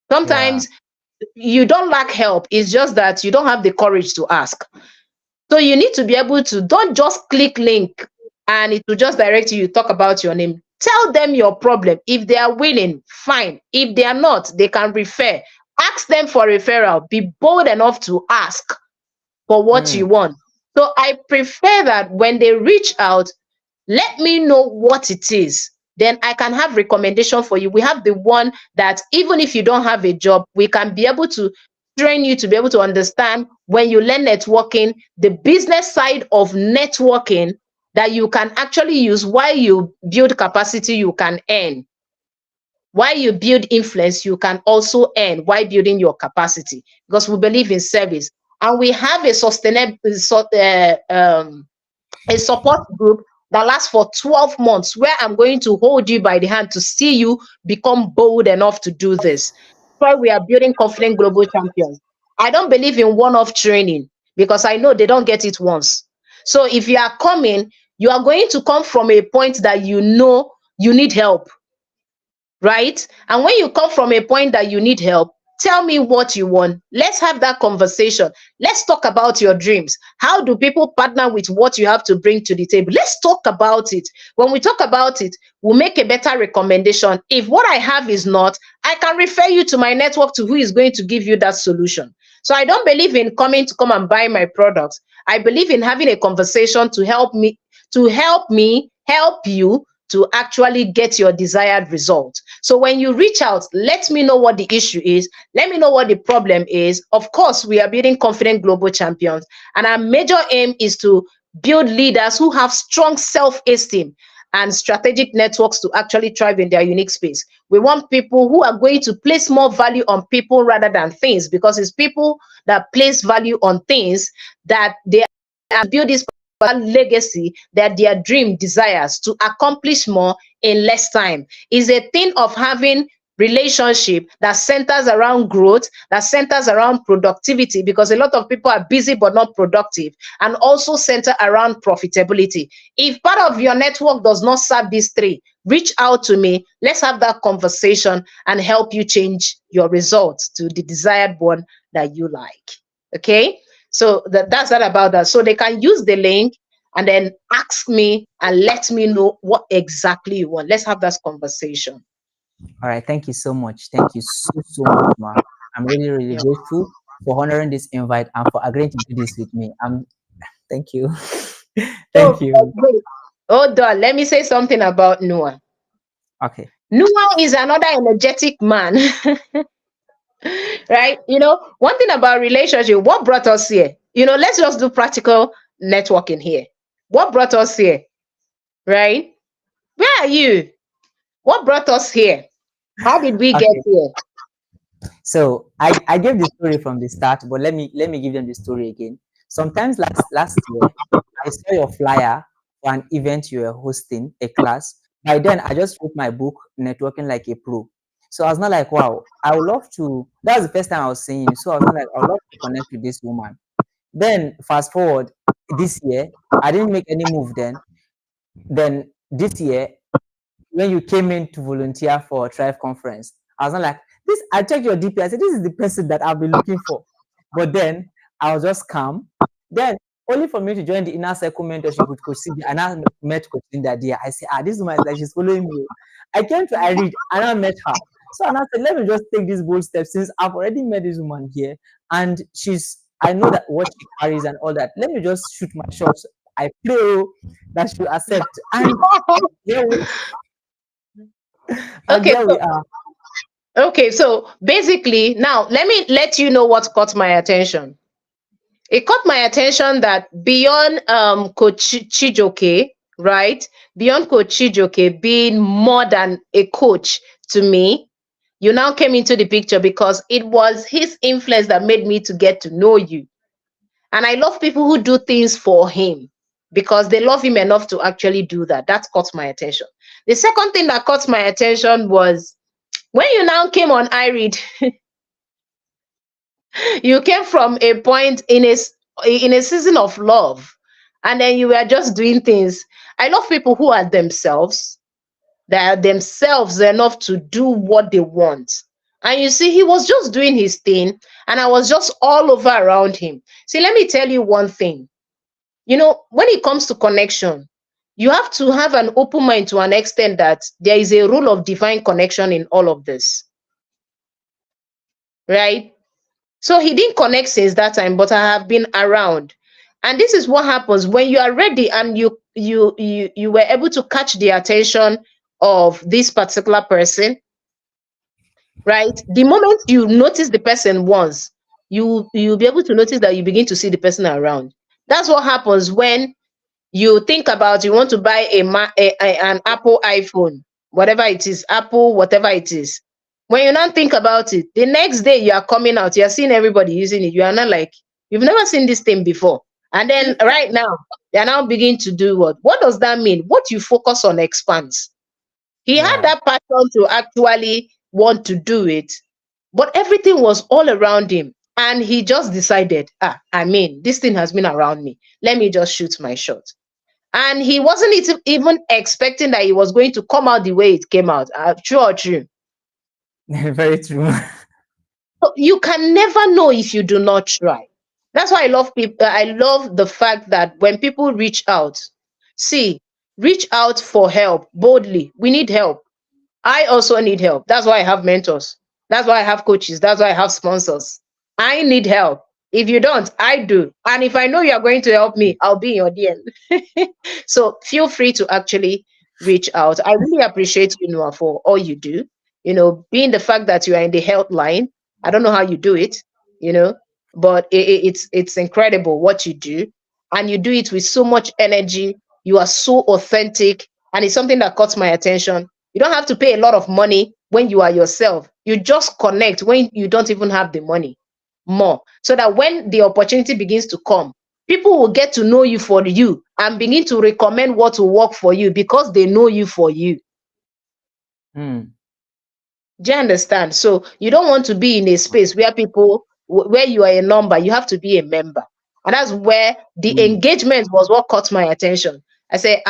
Yeah. Sometimes you don't lack help, it's just that you don't have the courage to ask. So you need to be able to, don't just click link and it will just direct you, you talk about your name. Tell them your problem. If they are willing, fine. If they are not, they can refer. Ask them for referral. Be bold enough to ask for what Mm. you want. So I prefer that when they reach out, let me know what it is. Then I can have recommendation for you. We have the one that even if you don't have a job, we can be able to train you to be able to understand, when you learn networking, the business side of networking, that you can actually use while you build capacity, you can earn. While you build influence, you can also earn while building your capacity, because we believe in service. And we have a sustainable a support group that lasts for 12 months, where I'm going to hold you by the hand to see you become bold enough to do this. Why we are building confident global champions. I don't believe in one-off training, because I know they don't get it once. So if you are coming, you are going to come from a point that you know you need help, right? And when you come from a point that you need help, tell me what you want. Let's have that conversation. Let's talk about your dreams. How do people partner with what you have to bring to the table? Let's talk about it. When we talk about it, we'll make a better recommendation. If what I have is not, I can refer you to my network, to who is going to give you that solution. So I don't believe in coming to come and buy my products. I believe in having a conversation to help you to actually get your desired result. So when you reach out, let me know what the issue is. Let me know what the problem is. Of course, we are building confident global champions, and our major aim is to build leaders who have strong self-esteem and strategic networks to actually thrive in their unique space. We want people who are going to place more value on people rather than things, because it's people that place value on things that they build this legacy that their dream desires to accomplish more in less time. Is a thing of having relationship that centers around growth, that centers around productivity, because a lot of people are busy but not productive, and also center around profitability. If part of your network does not serve these three, reach out to me. Let's have that conversation and help you change your results to the desired one that you like. Okay, so that's that about that. So they can use the link and then ask me and let me know what exactly you want. Let's have that conversation. All right. Thank you so much. Thank you so much, Ma. I'm really, really Yeah. grateful for honoring this invite and for agreeing to do this with me. Thank you. Thank So you. wait, hold on. Let me say something about Noah. Okay. Noah is another energetic man, right? One thing about relationship, what brought us here? Let's just do practical networking here. What brought us here, right? Where are you? What brought us here? How did we get Okay. here? So I gave the story from the start, but let me give them the story again. Sometimes last year, I saw your flyer for an event you were hosting, a class. By then, I just wrote my book, Networking Like a Pro. So I was not like, wow, I would love to. That was the first time I was seeing you. So I was not like, I would love to connect with this woman. Then fast forward this year, I didn't make any move then. Then this year, when you came in to volunteer for Thrive conference, I was not like this. I checked your DP. I said this is the person that I've been looking for. But then I was just calm. Then only for me to join the inner circle mentorship with Coach Cindy, and I met Coach Linda there. I said, this woman is like she's following me. I came to I read and I met her. So and I said, let me just take this bold step since I've already met this woman here, and I know that what she carries and all that. Let me just shoot my shots. I pray that she'll accept. And here we, and Okay, there we so are. basically now let me let you know what caught my attention. It caught my attention that beyond Coach Chijoke, right? Beyond Coach Chijoke being more than a coach to me, you now came into the picture because it was his influence that made me to get to know you. And I love people who do things for him because they love him enough to actually do that. That caught my attention. The second thing that caught my attention was when you now came on iRead, you came from a point in a season of love, and then you were just doing things. I love people who are themselves, that are themselves enough to do what they want. And you see, he was just doing his thing, and I was just all over around him. See, let me tell you one thing. When it comes to connection, you have to have an open mind to an extent that there is a rule of divine connection in all of this, right? So he didn't connect since that time, but I have been around. And this is what happens when you are ready and you were able to catch the attention of this particular person, right? The moment you notice the person once, you'll be able to notice that you begin to see the person around. That's what happens when you think about you want to buy an Apple iPhone, whatever it is, Apple, whatever it is. When you now think about it, the next day you are coming out, you are seeing everybody using it. You are not like, you've never seen this thing before. And then right now, they are now beginning to do what? What does that mean? What you focus on expands. He had Yeah. that passion to actually want to do it, but everything was all around him. And he just decided, this thing has been around me. Let me just shoot my shot. And he wasn't even expecting that it was going to come out the way it came out. True or true? Very true. So you can never know if you do not try. That's why I love people. I love the fact that when people reach out, see, reach out for help boldly. We need help. I also need help. That's why I have mentors. That's why I have coaches. That's why I have sponsors. I need help. If you don't, I do. And if I know you are going to help me, I'll be in your DM. So feel free to actually reach out. I really appreciate you, Noah, for all you do. Being the fact that you are in the health line, I don't know how you do it, you know, but it's incredible what you do, and you do it with so much energy. You are so authentic, and it's something that caught my attention. You don't have to pay a lot of money when you are yourself. You just connect when you don't even have the money more, so that when the opportunity begins to come, people will get to know you for you and begin to recommend what will work for you because they know you for you. Mm. Do you understand? So you don't want to be in a space where where you are a number. You have to be a member. And that's where the Mm. engagement was what caught my attention. I say,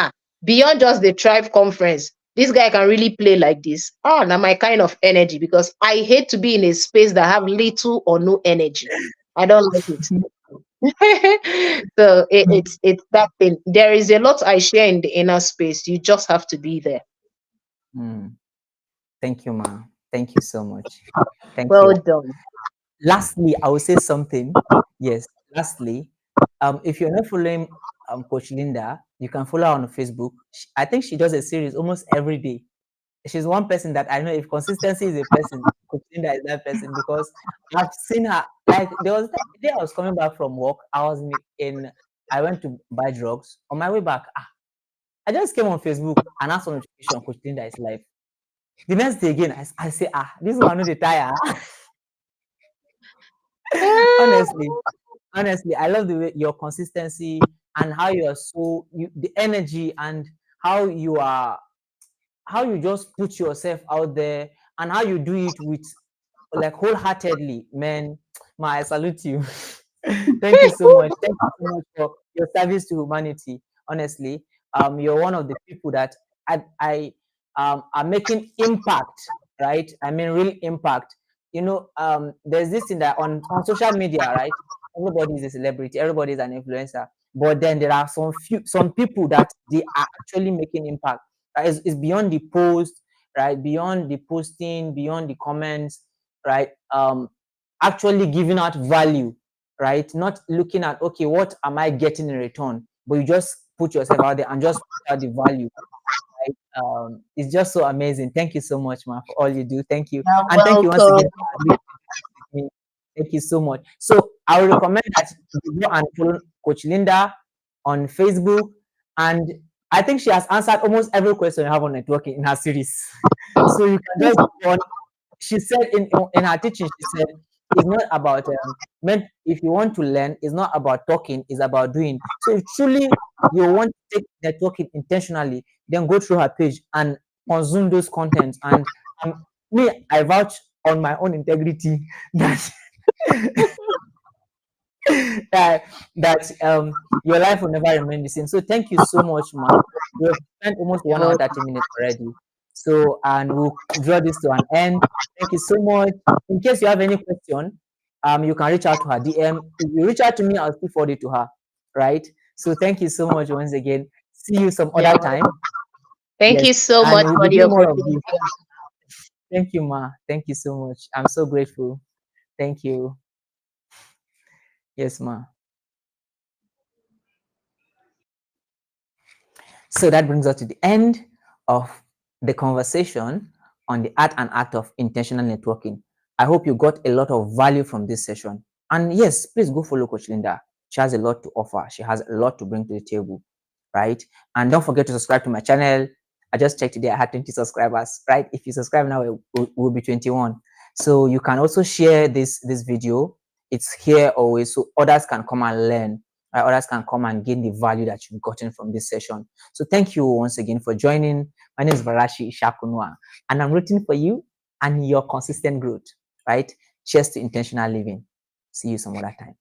beyond just the Tribe conference, this guy can really play like this. Now my kind of energy, because I hate to be in a space that have little or no energy. I don't like it. So it's that thing. There is a lot I share in the inner space. You just have to be there. Mm. Thank you, ma. Thank you so much. Thank Well you. done. Lastly, I will say something. Yes. Lastly, if you're not following Coach Linda, you can follow her on Facebook. I think she does a series almost every day. She's one person that I know, if consistency is a person, Coach Linda is that person, because I've seen her. Like there was a day I was coming back from work. I went to buy drugs. On my way back, I just came on Facebook and asked for notification. Coach Linda is live. The next day again, I say, this one no dey tire. honestly, honestly, I love the way your consistency and how you are the energy and how you are, how you just put yourself out there and how you do it with like wholeheartedly, man. I salute you. Thank you so much. Thank you so much for your service to humanity. Honestly, you're one of the people that I are making impact, right? I mean, real impact. There's this thing that on social media, right? Everybody is a celebrity, everybody is an influencer, but then there are some people that they are actually making impact. Right? It's beyond the post, right? Beyond the posting, beyond the comments, right? Actually giving out value, right? Not looking at, okay, what am I getting in return? But you just put yourself out there and just put out the value, right? It's just so amazing. Thank you so much, ma, for all you do. Thank you. You're And thank you once again welcome. for agreeing with me. Thank you so much. So I would recommend that you go and follow Coach Linda on Facebook. And I think she has answered almost every question you have on networking in her series. So you can just go on. She said in her teaching, she said it's not about meant if you want to learn, it's not about talking, it's about doing. So if truly you want to take networking intentionally, then go through her page and consume those contents. And me, I vouch on my own integrity that that your life will never remain the same. So thank you so much, ma. We have spent almost 1 hour Well, 30 minutes already. So and we'll draw this to an end. Thank you so much. In case you have any question, you can reach out to her DM. If you reach out to me, I'll still forward it to her. Right. So thank you so much once again. See you some you're other welcome. time. Thank Yes, you so and much we'll for be the doing more of opportunity. this. Thank you, ma. Thank you so much. I'm so grateful. Thank you. Yes, ma. So that brings us to the end of the conversation on the art and act of intentional networking. I hope you got a lot of value from this session. And yes, please go follow Coach Linda. She has a lot to offer. She has a lot to bring to the table, right? And don't forget to subscribe to my channel. I just checked today, I had 20 subscribers, right? If you subscribe now, it will be 21. So you can also share this video. It's here always, so others can come and learn, right? Others can come and gain the value that you've gotten from this session. So thank you once again for joining. My name is Vahrashee Shakunwa, and I'm rooting for you and your consistent growth, right? Cheers to intentional living. See you some other time.